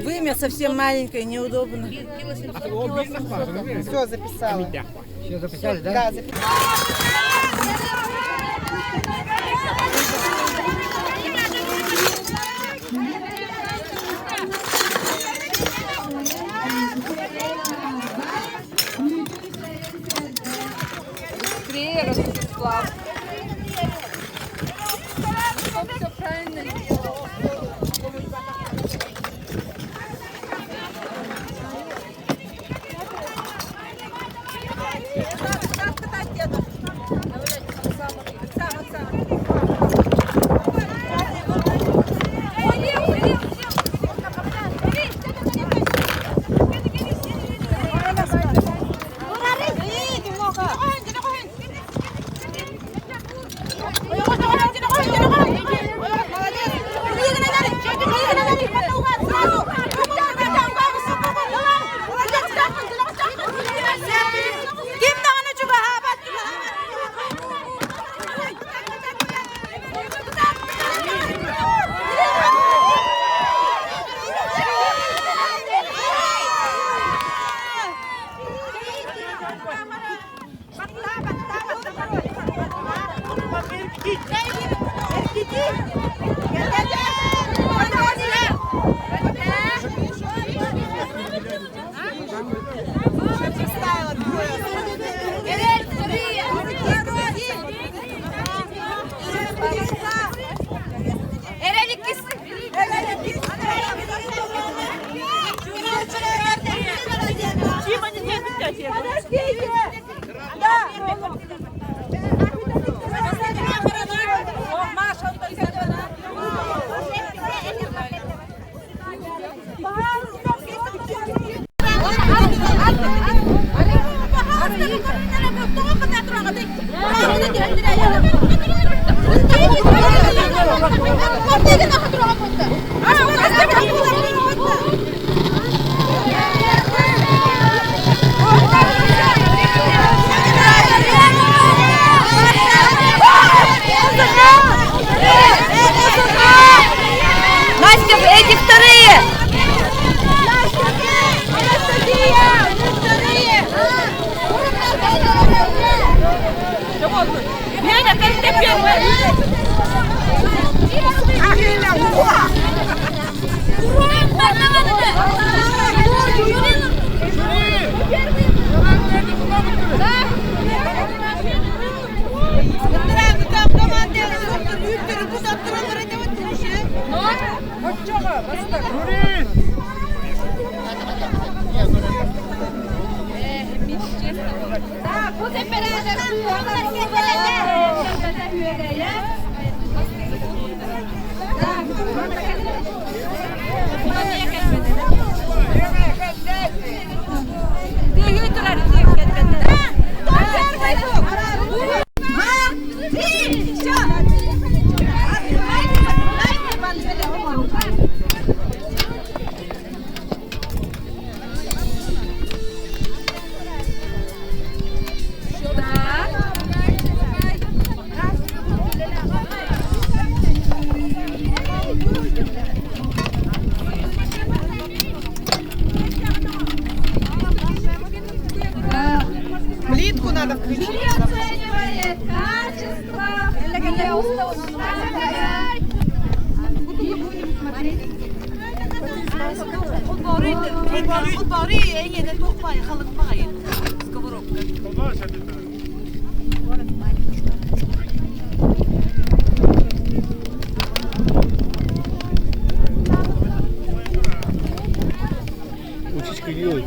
Вымя совсем маленькое, неудобно. Все записала. Все записали, да? Да, записала. Быстрее, Ростислав. Все правильно сделал. Подождите! Да! Маша, Настя, эти вторые! Леня, ты первая! Плитку надо включить. Утечка делай.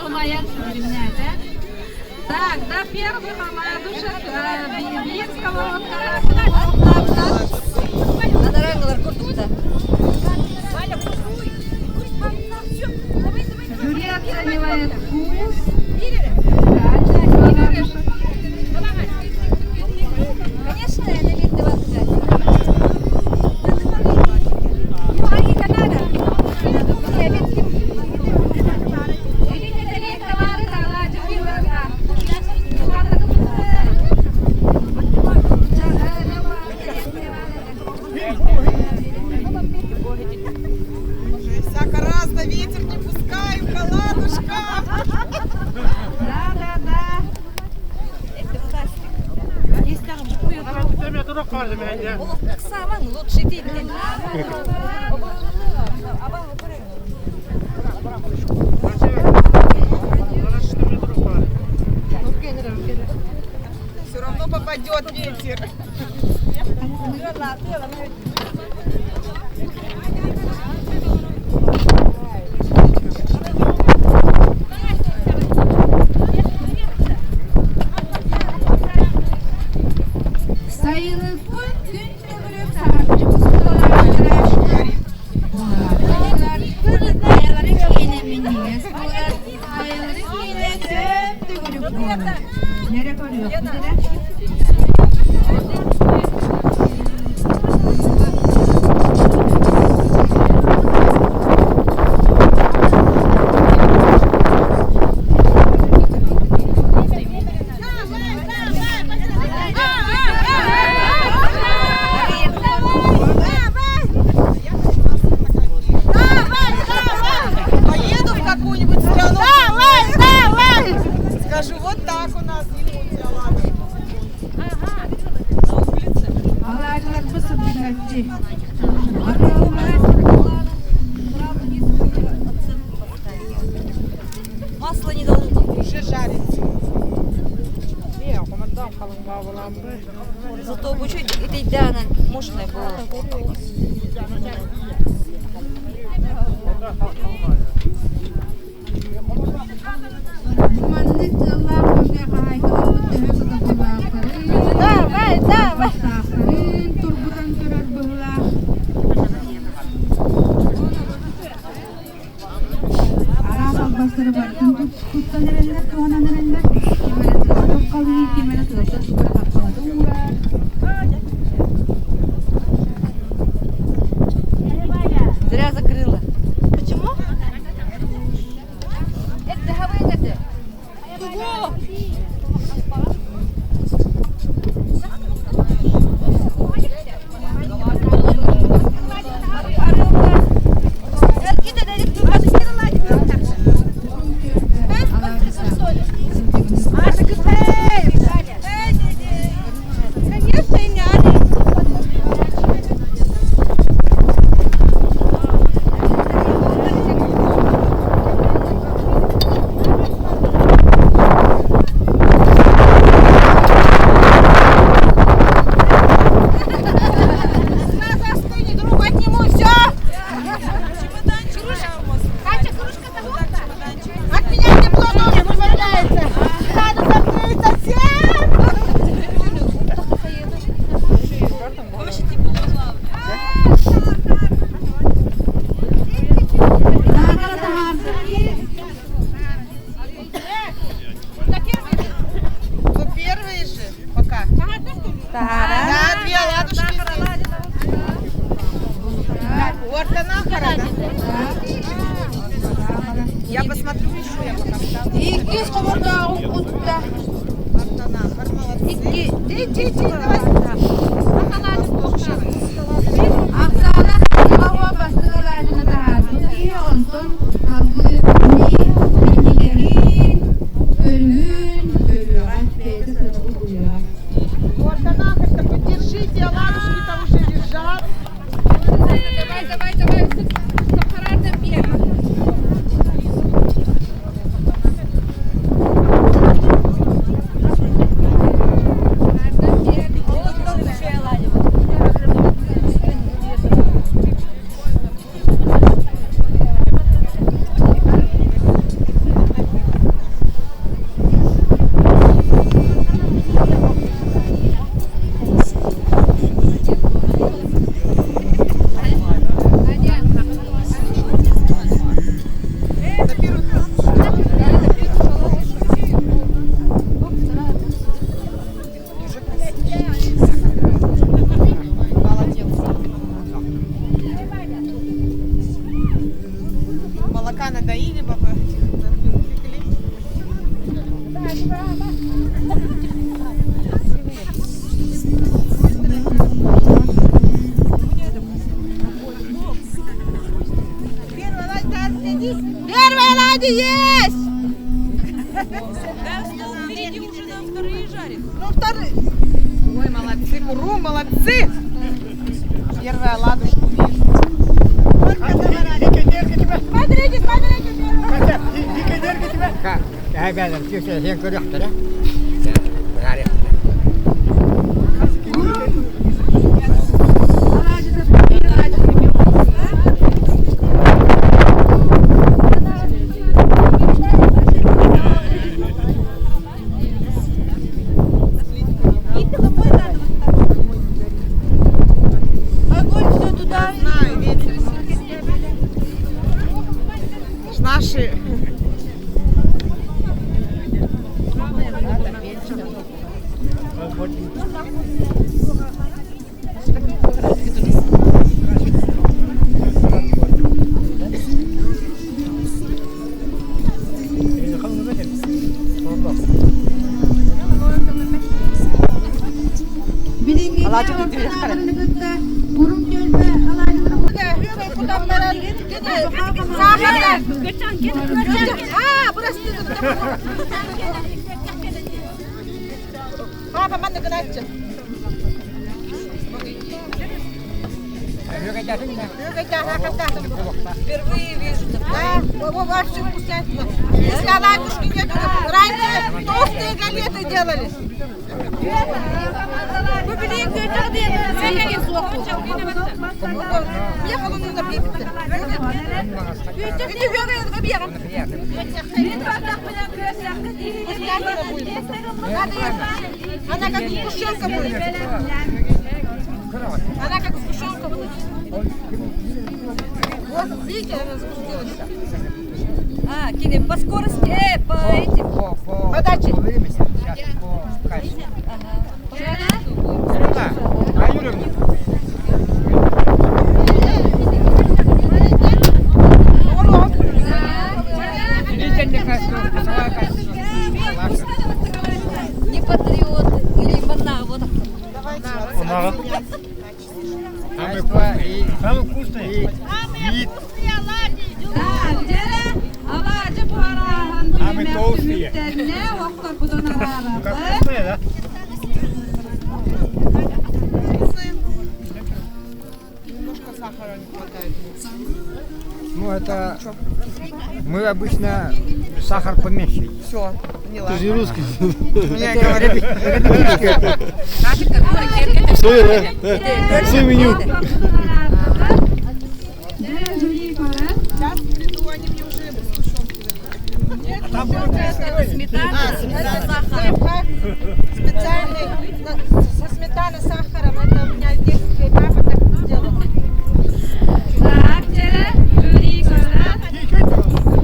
Lumayan фильмняет, да? Так, до первого ладушек, бьет сковородка. Жюри оценивает вкус. Конечно, я не видела взять. Всяко разно, ветер не пускаю, ладушка. Да. Самый лучший день. Все равно попадет ветер. Sayılı gün tübülük sarapçı kusular. Ayarları kine minniğes. Ayarları kine tübülük kusular. Nereye koyuyor? Скажу, вот так у нас. Масло не должно Уже жарится. Зато бы чуть этой дана мощная была. Давай. Зря закрыла. Почему? Это хавай это. Я посмотрю еще, я пока встану. Поддержите, оладушки там уже лежат. Давай. Сахарата первым. Молока надоили, бабы? Первая ладья есть! Впереди уже на вторые жарит. Ну, вторые. Ой, молодцы, Куру, молодцы! Первая ладушку вижу. Смотрите! Как? Я гадал, все, я говорю, да? Знаю, ветер. Наши. Впервые вижу. Да, вообще вкуснятина. Если оладушки нет, раньше толстые галеты делали. Вы блин, она как сгущенка будет. Она как сгущенка будет. Вот, видите, она сгустилась. А, кинем по скорости, по этим. Подачи. Не патриоты или монавод. Самый вкусный. Самые толстые. Как вкусные, да? Немножко сахара не хватает. Ну это мы обычно сахар поменьше. Все, поняла. Ты же не русский. Меня говорят, Свое меню. Сейчас приду, они мне уже сгущенки дают. Сметана, сахар. Специальный, со сметаной, сахаром. Это у меня детская папа так делала. Так, жюри görür.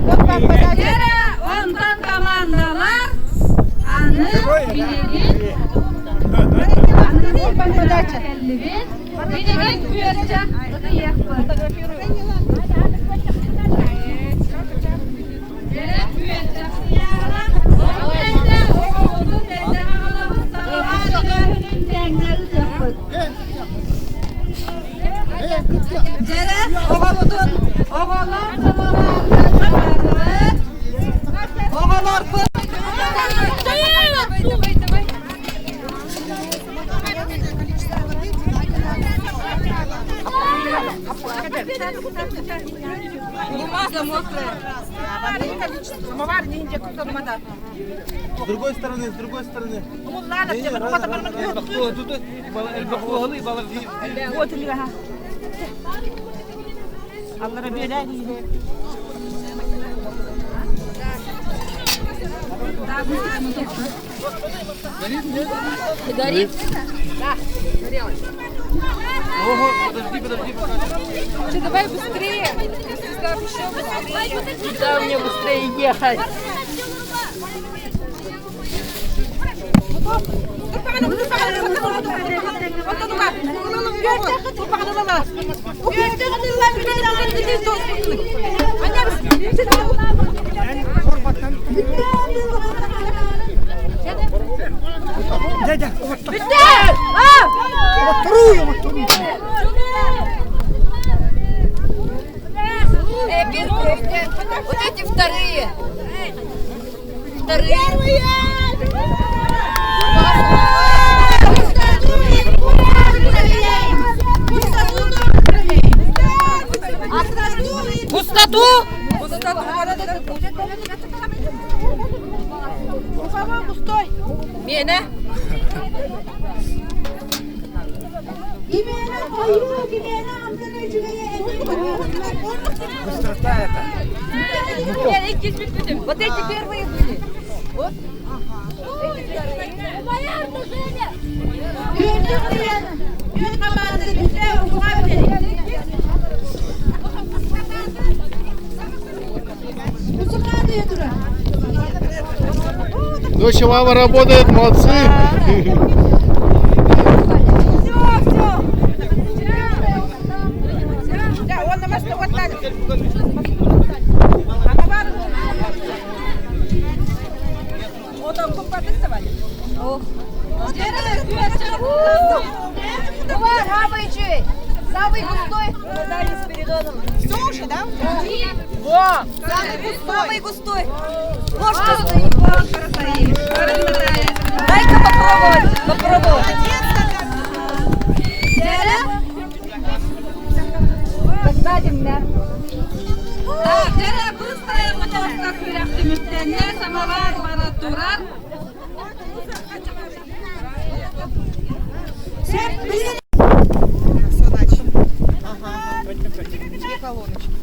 Вот папа подача. Ondan komandalar anı bilgin. Вот папа подача. Bilgin büyüyecek. Adı yakma. Бумага мокрая. Воды количество. Самовар не индия, кто вода. С другой стороны, с другой стороны. Ну ладно, все вот или ага. Аллара беляни. Горит? Да, горело. Ого, подожди. Че, давай быстрее. Если скажешь еще быстрее. Да, мне быстрее ехать. Дядя, Вот эти вторые. Вторые. Пустоту? Пустой. Мена. быстрота это. Вот эти первые были. Вот. Доча, мама работает, молодцы. Да, он на мосту вот так. Вот там купаты вставали. Самый густой. Дали с передоном. Все уже, да? Во! Самый густой. Ложка стоит. Дай-ка попробовать. Владимир. Жара быстрая мотовка күрәхтеметтәне самовар бара турар. Санач. Ага. Две колоночки.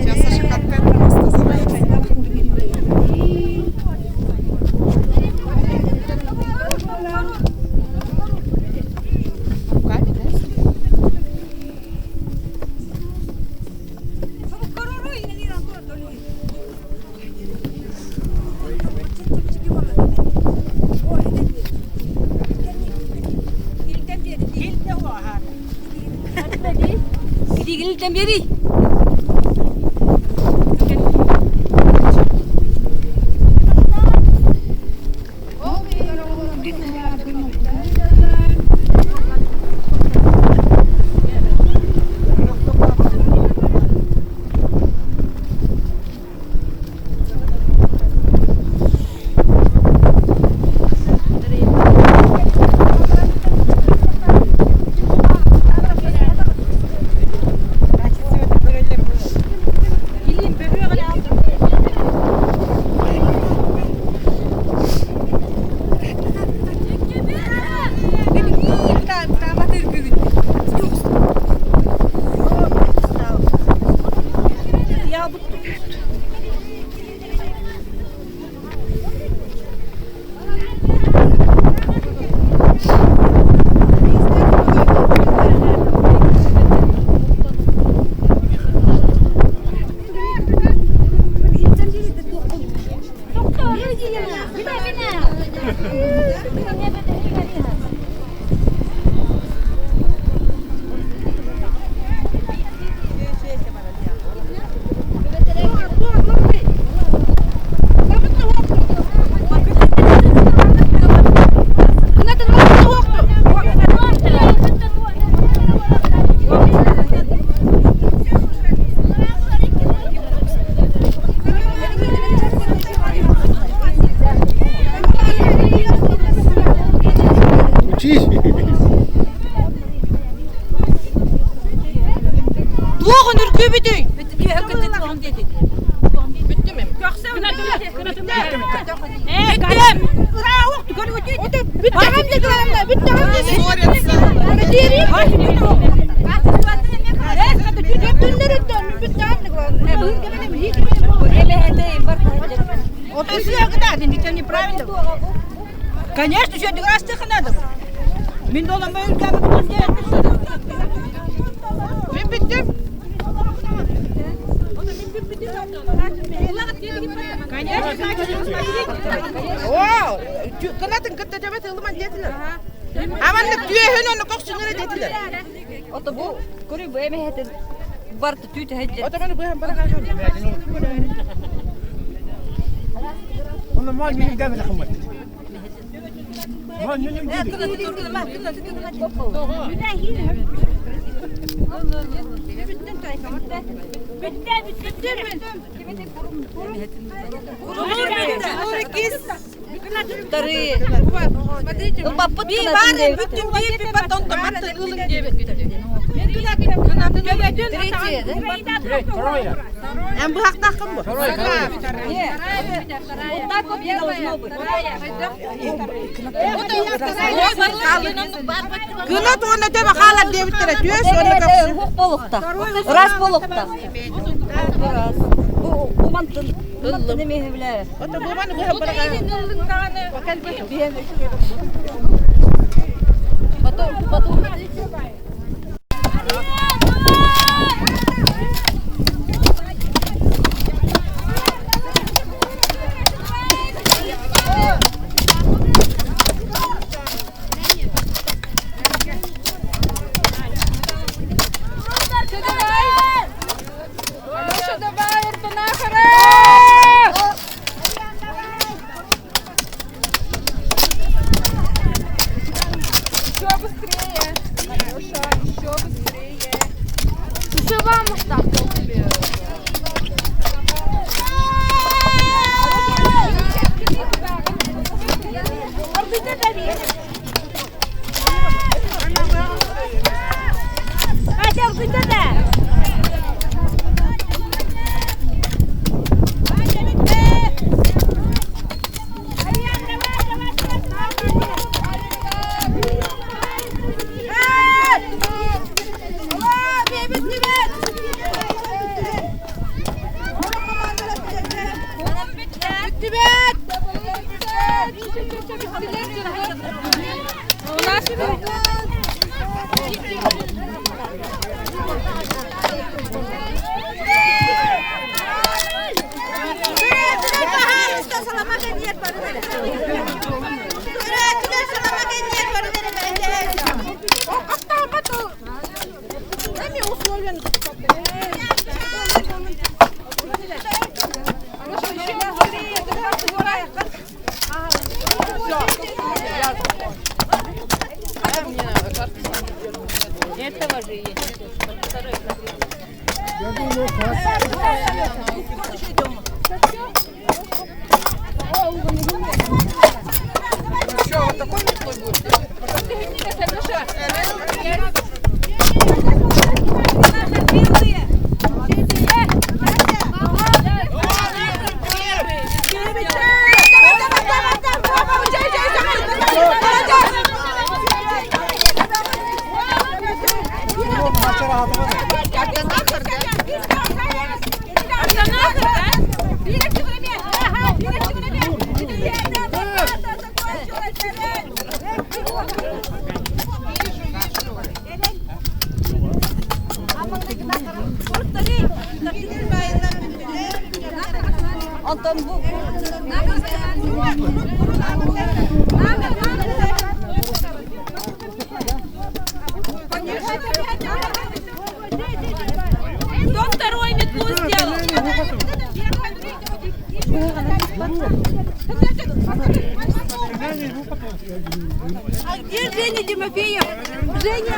Сейчас Саша контент просто забавится. Гилден бери. Doğun ürkübüdü. Bitti mi? Конечно, сегодня раз тихо надо. Мен доламай ülkemi bütünce. Ben bittim. Wow, kanatın kıtta demet ılıman dediler. Amanlık tüye hön onu koksunları dediler. Ota bu kuri bu eme heter bartı tüyte hecce. Ota beni bu hem bana kaçıyor. Onu mal benim demir akımı. Mal benim Ne gibi. kına tutur kına kına Hem bu hakta akım bu. Kına tuğuna deme halar devittere diyor sonra kapsın. Bolukta. Ras bolukta. Bu mantın. Mantın ne mehvle. Ota bu bana bu hem bana Все быстрее. Кто второй метлу сделал? А где Женя Тимофеев? Женя!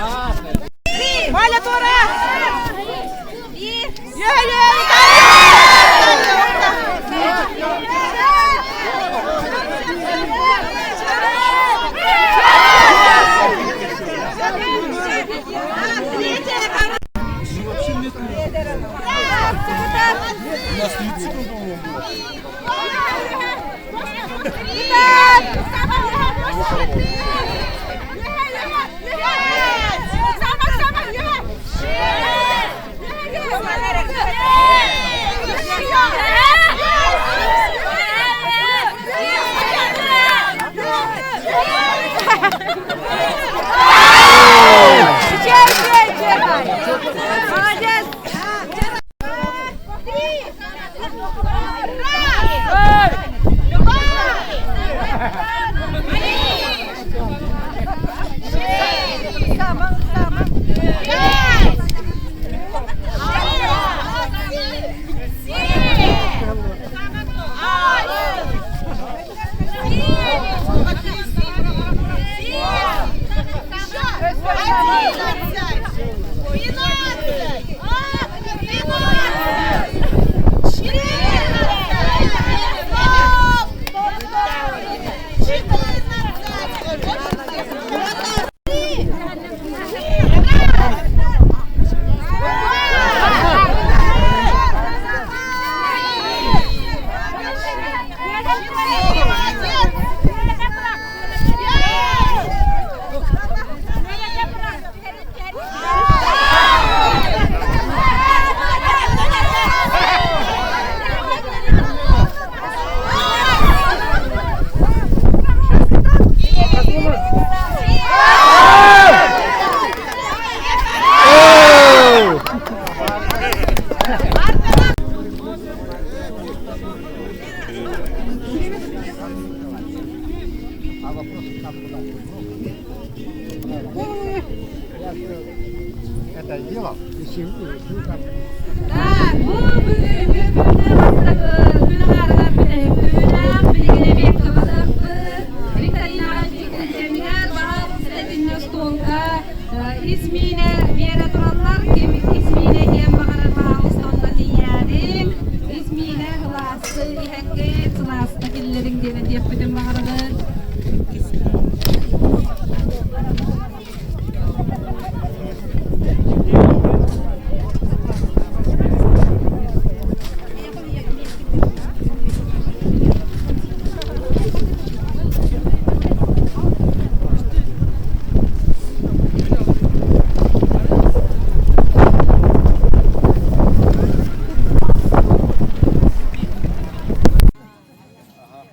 Ага. Это дело. Так, bu bugünkü günde haftalığı günahlardan bilgine bir kıvıdıktı. Viktorina Cemiler Bahar Sedinle Stolka ismine vere duranlar kim ismine hem bakarlar ustonda diyelim. İsmine hılası ihekki sılası killerin gene diye bütün bakarlar.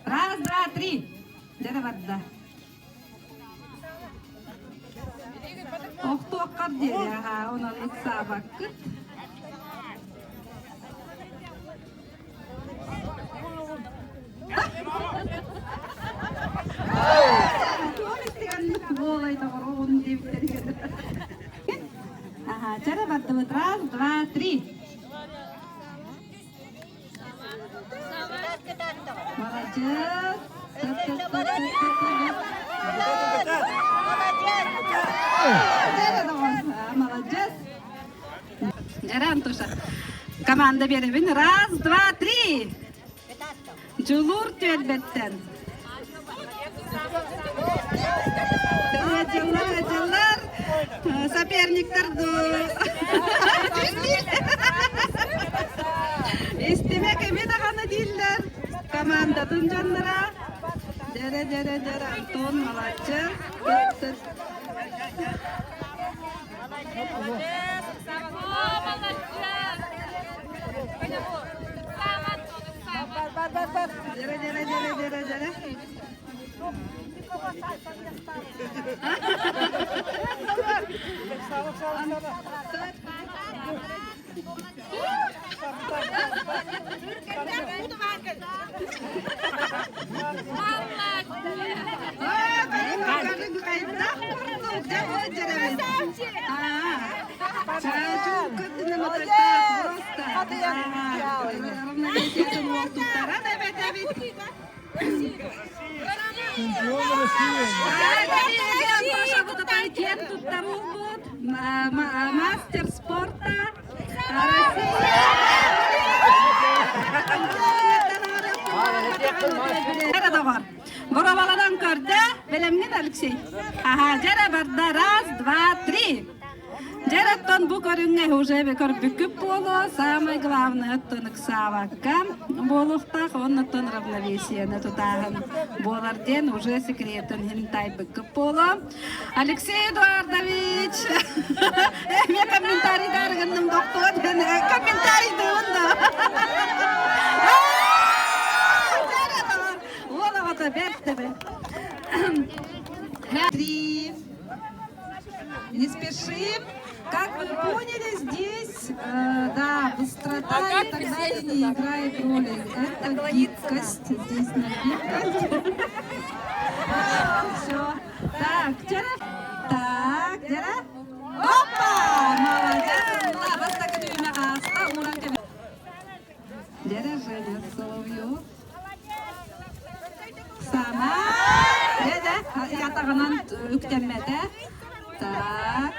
Раз, два, три. Деді барды. Оқты оққар деді, оның ұтса бақыт. Ол істегенлік болайды ғой, оның дебіттерген. Деді барды бұд. Раз, два, три. Молодец. Молодец. Антоша. Команда беребин. Раз, два, три. Жулур төлбеттен. Жылар. Соперниктарды. Истемек емен ағаны дейілдер. Командадың жанлара. Жәрі, Антон, молодец. Жәрі. Мастер спорта Бороваладан көрді, білімген Алексей. Жәрі барды, раз, два, три. Жәріттен бұл көріңе уже көрбі көп болу, самый главный өттінік савакка болуқтақ, оннытын равновесиені тұтағын боларден уже секретін хинтай бүкіп болу. Алексей Эдуардович, мен комментарий дарғынным доқтуға дені, комментарий дұғынды. Ол оғыта бәрді бі. Три. Не спешим. Как вы поняли, здесь, да, быстрота и так далее не играет роли. Это гибкость. Здесь на гибкость. Все. Так, Джера. Так, Джера. Опа! Молодец. Лабас так и на аста. Уранка. Джера, Женя, Соловьев. Сама. Джера. Я тағынан үктенмеді. Так.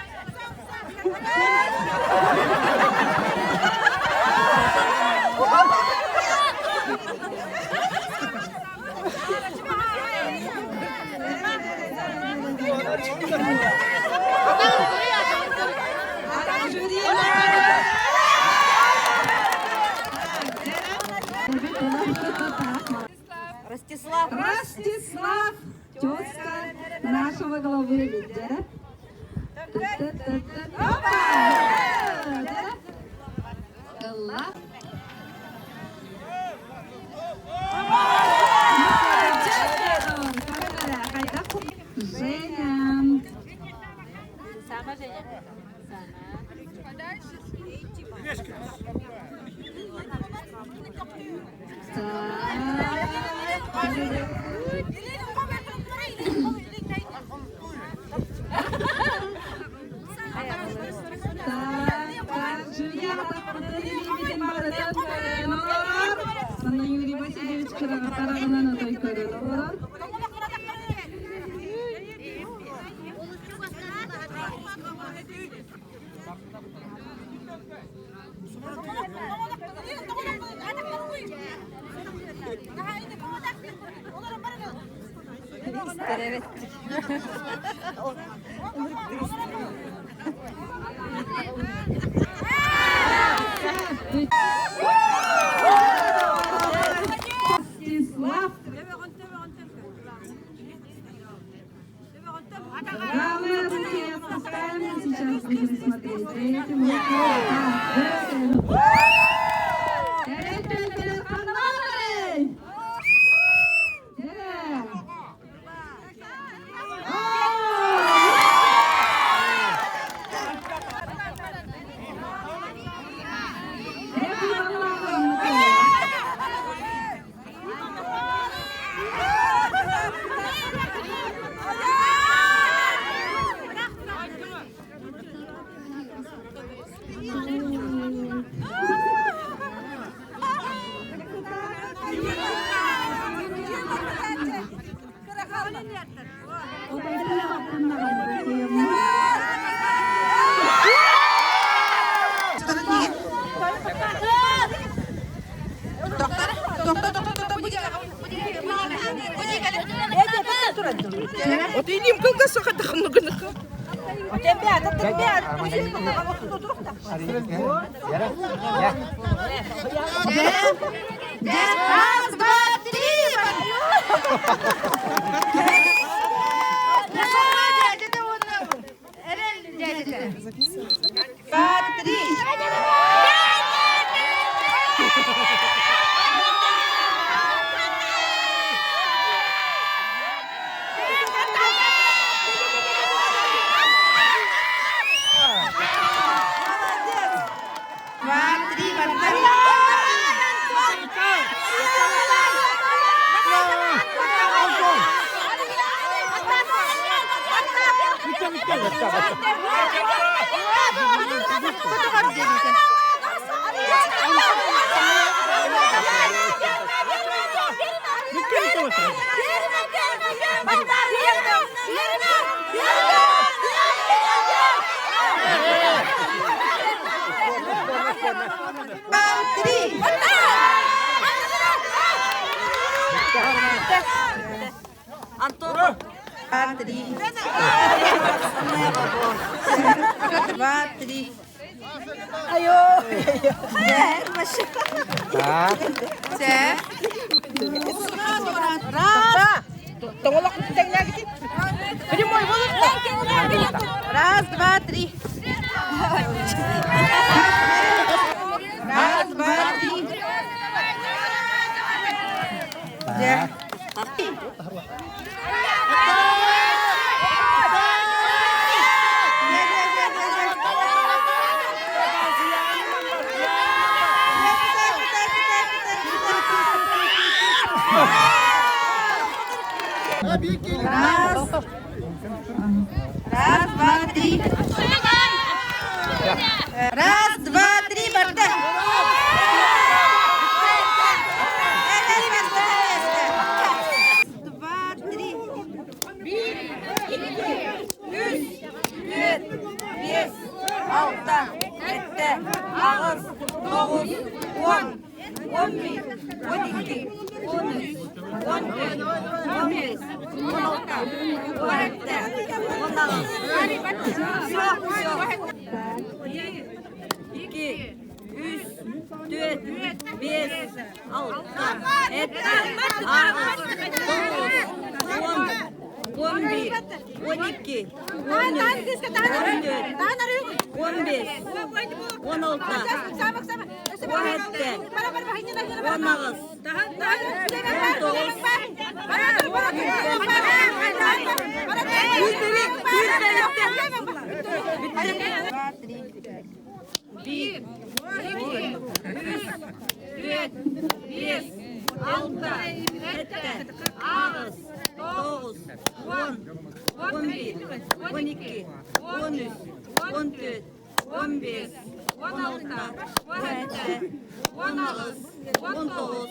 Ростислав, тезка нашего главы лидера. Опа! Женя. Сама Женя. sırağa tarağından aday körülü olur. İster evet. Stislav. Главное сейчас поставим, сейчас будем смотреть. Этим Раз, два, три! Два, три! Антон. Три. Два, три. Айо. Раз, два, три. Раз, два, три. Раз, два, три. Раз, два, три, борта. Два, три. Üç, dört, beş, altı, yedi, ağız, dokuz, 11, 12, 13, 14, 15, 16, 17, 2, 3, 4, 5, 6, 7, 8, 9, 11, 12, 13, 14, 15, 16,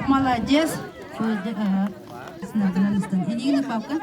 Молодец. Иди папка.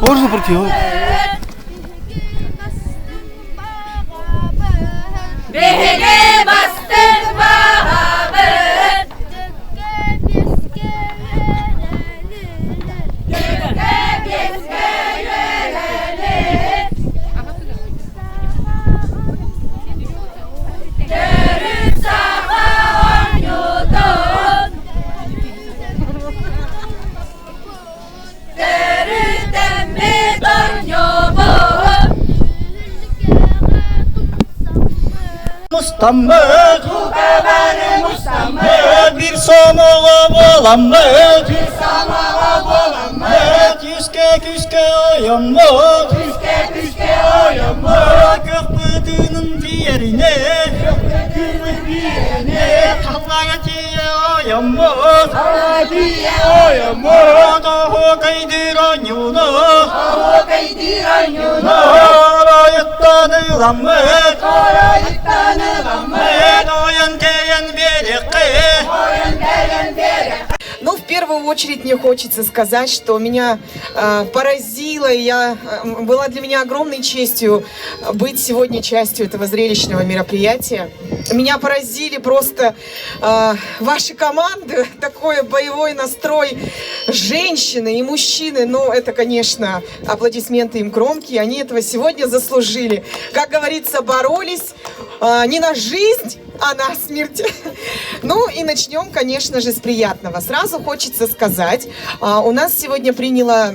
Можно пройти? Беге бастық бағабын Мұстаммет, bir самаға боламмет, Күске ояммет, Көк бүтінің диеріне, Қалаға тие ояммет, Дағы қайдыр айнюны, Қарайыттаны ламмет, Ну, в первую очередь мне хочется сказать, что меня поразило, и была для меня огромной честью быть сегодня частью этого зрелищного мероприятия. Меня поразили просто ваши команды, такой боевой настрой женщины и мужчины. Ну, это, конечно, аплодисменты им громкие, они этого сегодня заслужили. Как говорится, боролись не на жизнь, а на смерть. Ну и начнем, конечно же, с приятного. Сразу хочется сказать, у нас сегодня приняло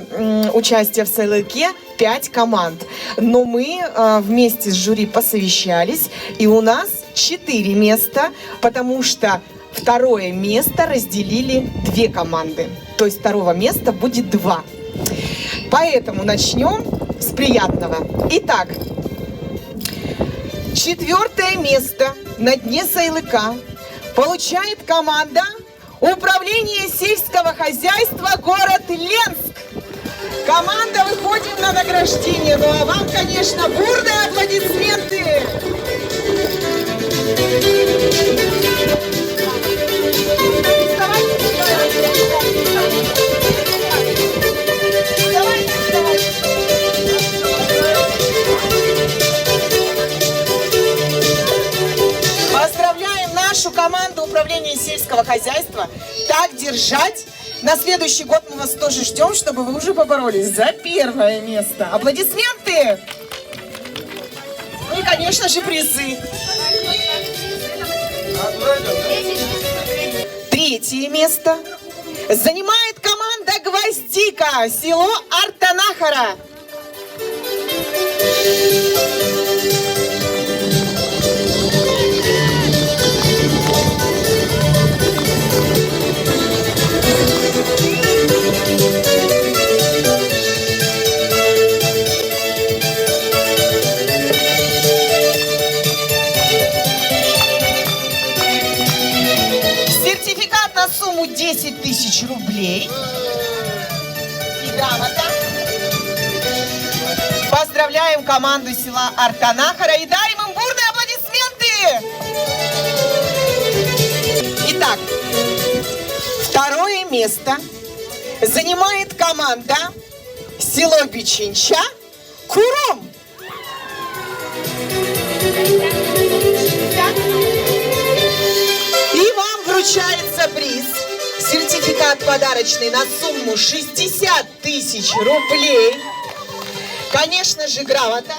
участие в Сайлыке 5 команд, но мы вместе с жюри посовещались, и у нас 4 места, потому что второе место разделили 2 команды. То есть второго места будет 2. Поэтому начнем с приятного. Итак, 4 место на дне Сайлыка получает команда Управления сельского хозяйства город Ленск. Команда, выходим на награждение. Ну а вам, конечно, бурные аплодисменты. Поздравляем нашу команду Управления сельского хозяйства. Так держать. На следующий год мы вас тоже ждем, чтобы вы уже поборолись за 1 место. Аплодисменты! Ну и, конечно же, призы. 3 место занимает команда Гвоздика, село Артанахара. Сертификат на сумму 10 000 рублей. И грамота. Поздравляем команду села Артанахара и дарим им бурные аплодисменты. Итак, 2 место занимает команда село Бичинча Куром. И вам вручается приз. Сертификат подарочный на сумму 60 000 рублей. Конечно же, грамота.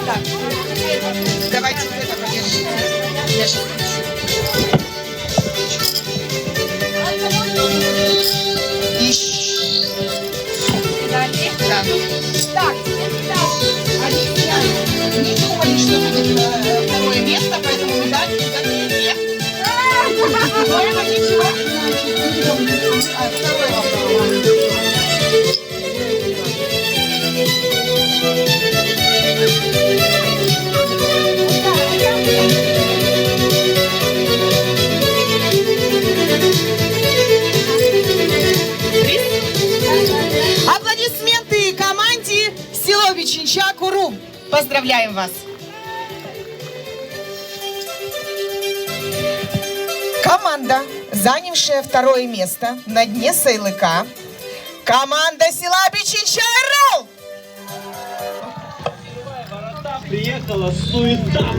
Так, давайте вот это подержите. Я сейчас да. Так, Алисия, не думали, что будет 2 место, поэтому мы дали за 3. Но это ничего. Аплодисменты команде село Бичинча Курум. Поздравляем вас! Команда, занявшая 2 место на дне Сайлыка, Команда села Бичинча РЛ. Приехала суета.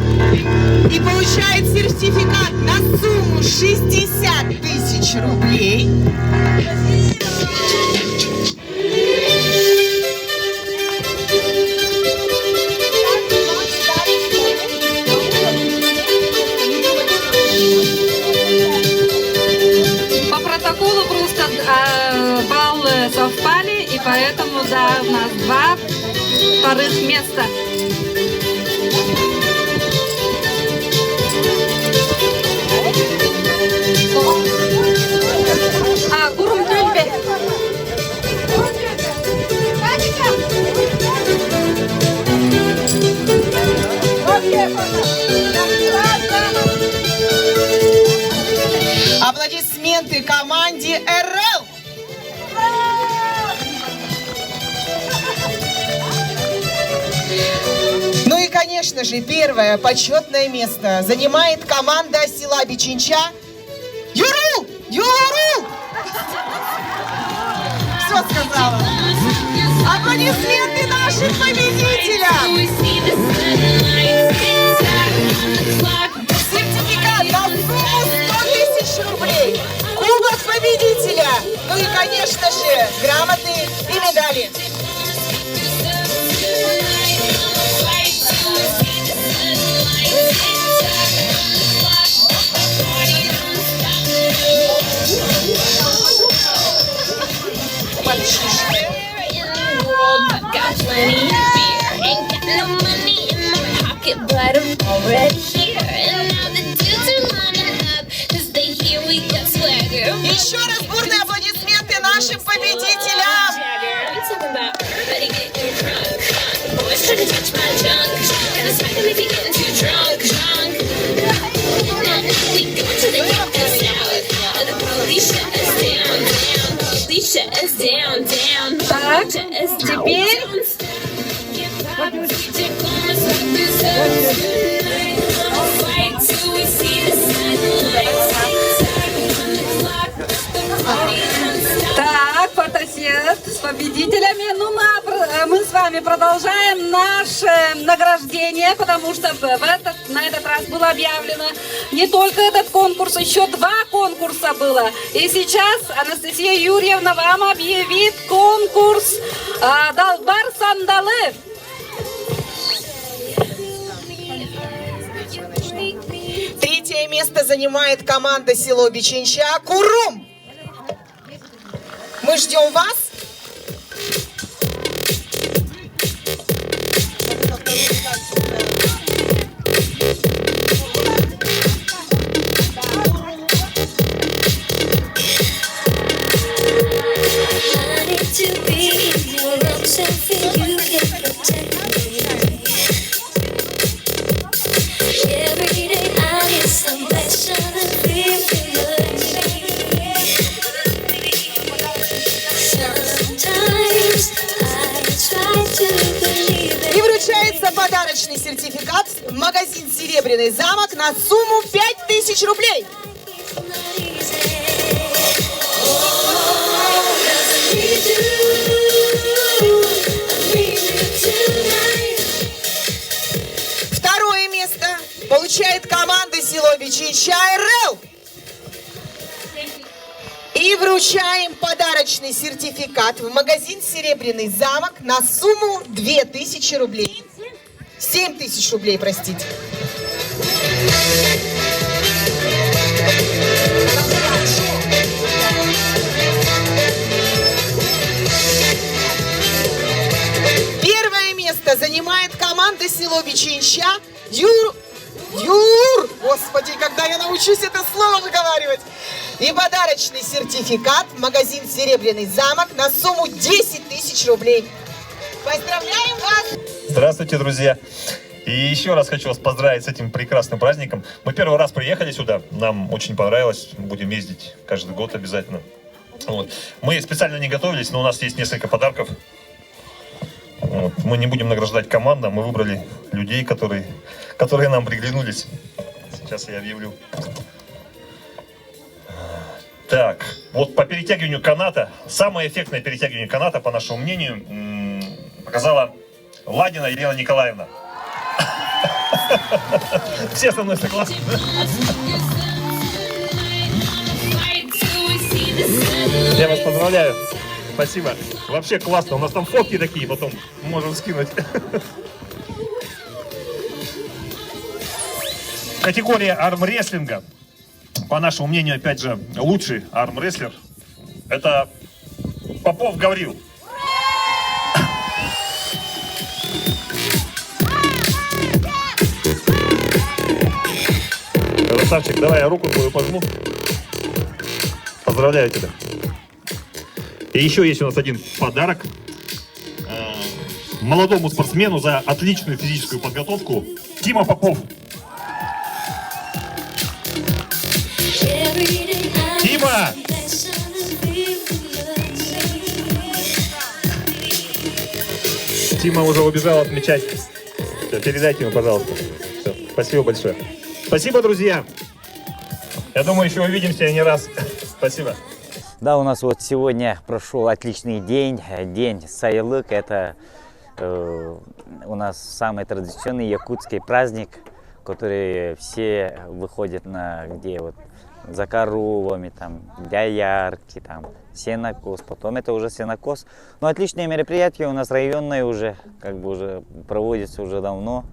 И получает сертификат на сумму 60 тысяч рублей. По протоколу просто баллы совпали, и поэтому, да, у нас 2 вторых места. Гурум Тюльбе. Аплодисменты команде РЛ. Ну и, конечно же, первое почетное место занимает команда села Бичинча ЮРЛ. ЮРЛ. Все сказала. Аплодисменты нашим победителям. Сертификат на сумму 100 тысяч рублей. Кубок победителя. Ну и, конечно же, грамоты и медали. But I'm already here, and now the dudes are lining up, 'cause they hear we got swagger. Еще раз бурные аплодисменты нашим победителям! Better get your drunk. Boys try to touch my junk. Gotta smack him if he getting too drunk. Now we go to the Yankee South. The police shut us down, down. Police shut us down, down. Так, теперь так, фотосет с победителями. Ну, мы с вами продолжаем наше награждение, потому что на этот раз было объявлено не только этот конкурс, еще 2 конкурса было. И сейчас Анастасия Юрьевна вам объявит конкурс «Далбар Сандалы». Третье место занимает команда село Бичинча Курум. Мы ждем вас. И вручается подарочный сертификат в магазин «Серебряный замок» на сумму 5000 рублей. Второе место получает команда село Бичинча РЛ. И вручаем подарочный сертификат в магазин «Серебряный замок» на сумму 2000 рублей. 7000 рублей, простите. Первое место занимает команда село Бичинча ЮР. Господи, когда я научусь это слово выговаривать. И подарочный сертификат в магазин «Серебряный замок» на сумму 10 тысяч рублей. Поздравляем вас! Здравствуйте, друзья! И еще раз хочу вас поздравить с этим прекрасным праздником. Мы первый раз приехали сюда, нам очень понравилось, будем ездить каждый год обязательно. Вот. Мы специально не готовились, но у нас есть несколько подарков. Вот. Мы не будем награждать команду, мы выбрали людей, которые нам приглянулись. Сейчас я объявлю. Так, Вот по перетягиванию каната, самое эффектное перетягивание каната, по нашему мнению, показала Ладина Елена Николаевна. Все со мной согласны? Я вас поздравляю. Спасибо. Вообще классно. У нас там фотки такие, потом можем скинуть. Категория армрестлинга. По нашему мнению, опять же, лучший армрестлер — это Попов Гаврил. Красавчик, давай я руку твою пожму. Поздравляю тебя. И еще есть у нас один подарок. Молодому спортсмену за отличную физическую подготовку Тима Попов. Тима! Тима уже убежал отмечать. Все, передайте ему, пожалуйста. Все, спасибо большое. Спасибо, друзья. Я думаю, еще увидимся не раз. Спасибо. Да, у нас вот сегодня прошел отличный день. День Сайлык. Это у нас самый традиционный якутский праздник, который все выходят на где вот за коровами, там, для ярки, там, сенокос, потом это уже сенокос. Но отличное мероприятие у нас районное уже, как бы уже проводится уже давно,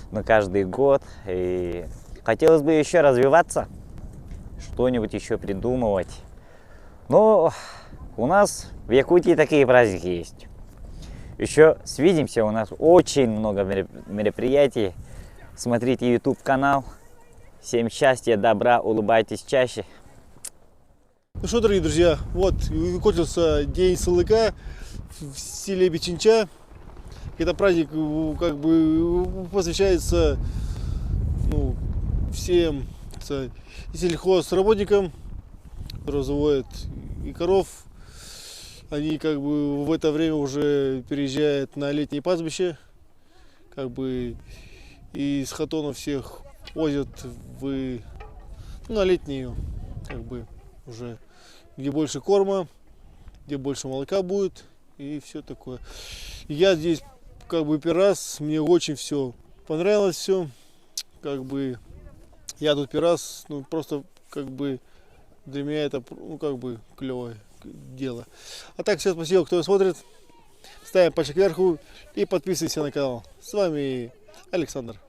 на каждый год. И хотелось бы еще развиваться, что-нибудь еще придумывать. Но у нас в Якутии такие праздники есть. Еще свидимся, у нас очень много мероприятий. Смотрите YouTube-канал. Всем счастья, добра, улыбайтесь чаще. Ну что, дорогие друзья, вот кончился день Сылыка в селе Бичинча. Это праздник как бы посвящается всем сельхозработникам, которые разводят и коров. Они как бы в это время уже переезжают на летнее пастбище, как бы и с хатонов всех возят на летнюю, как бы уже, где больше корма, где больше молока будет и все такое. Я здесь как бы первый раз, мне очень все понравилось, все, как бы я тут первый раз, просто как бы для меня это как бы клевое дело. А так, всем спасибо, кто смотрит, ставим пальчик кверху и подписывайся на канал. С вами Александр.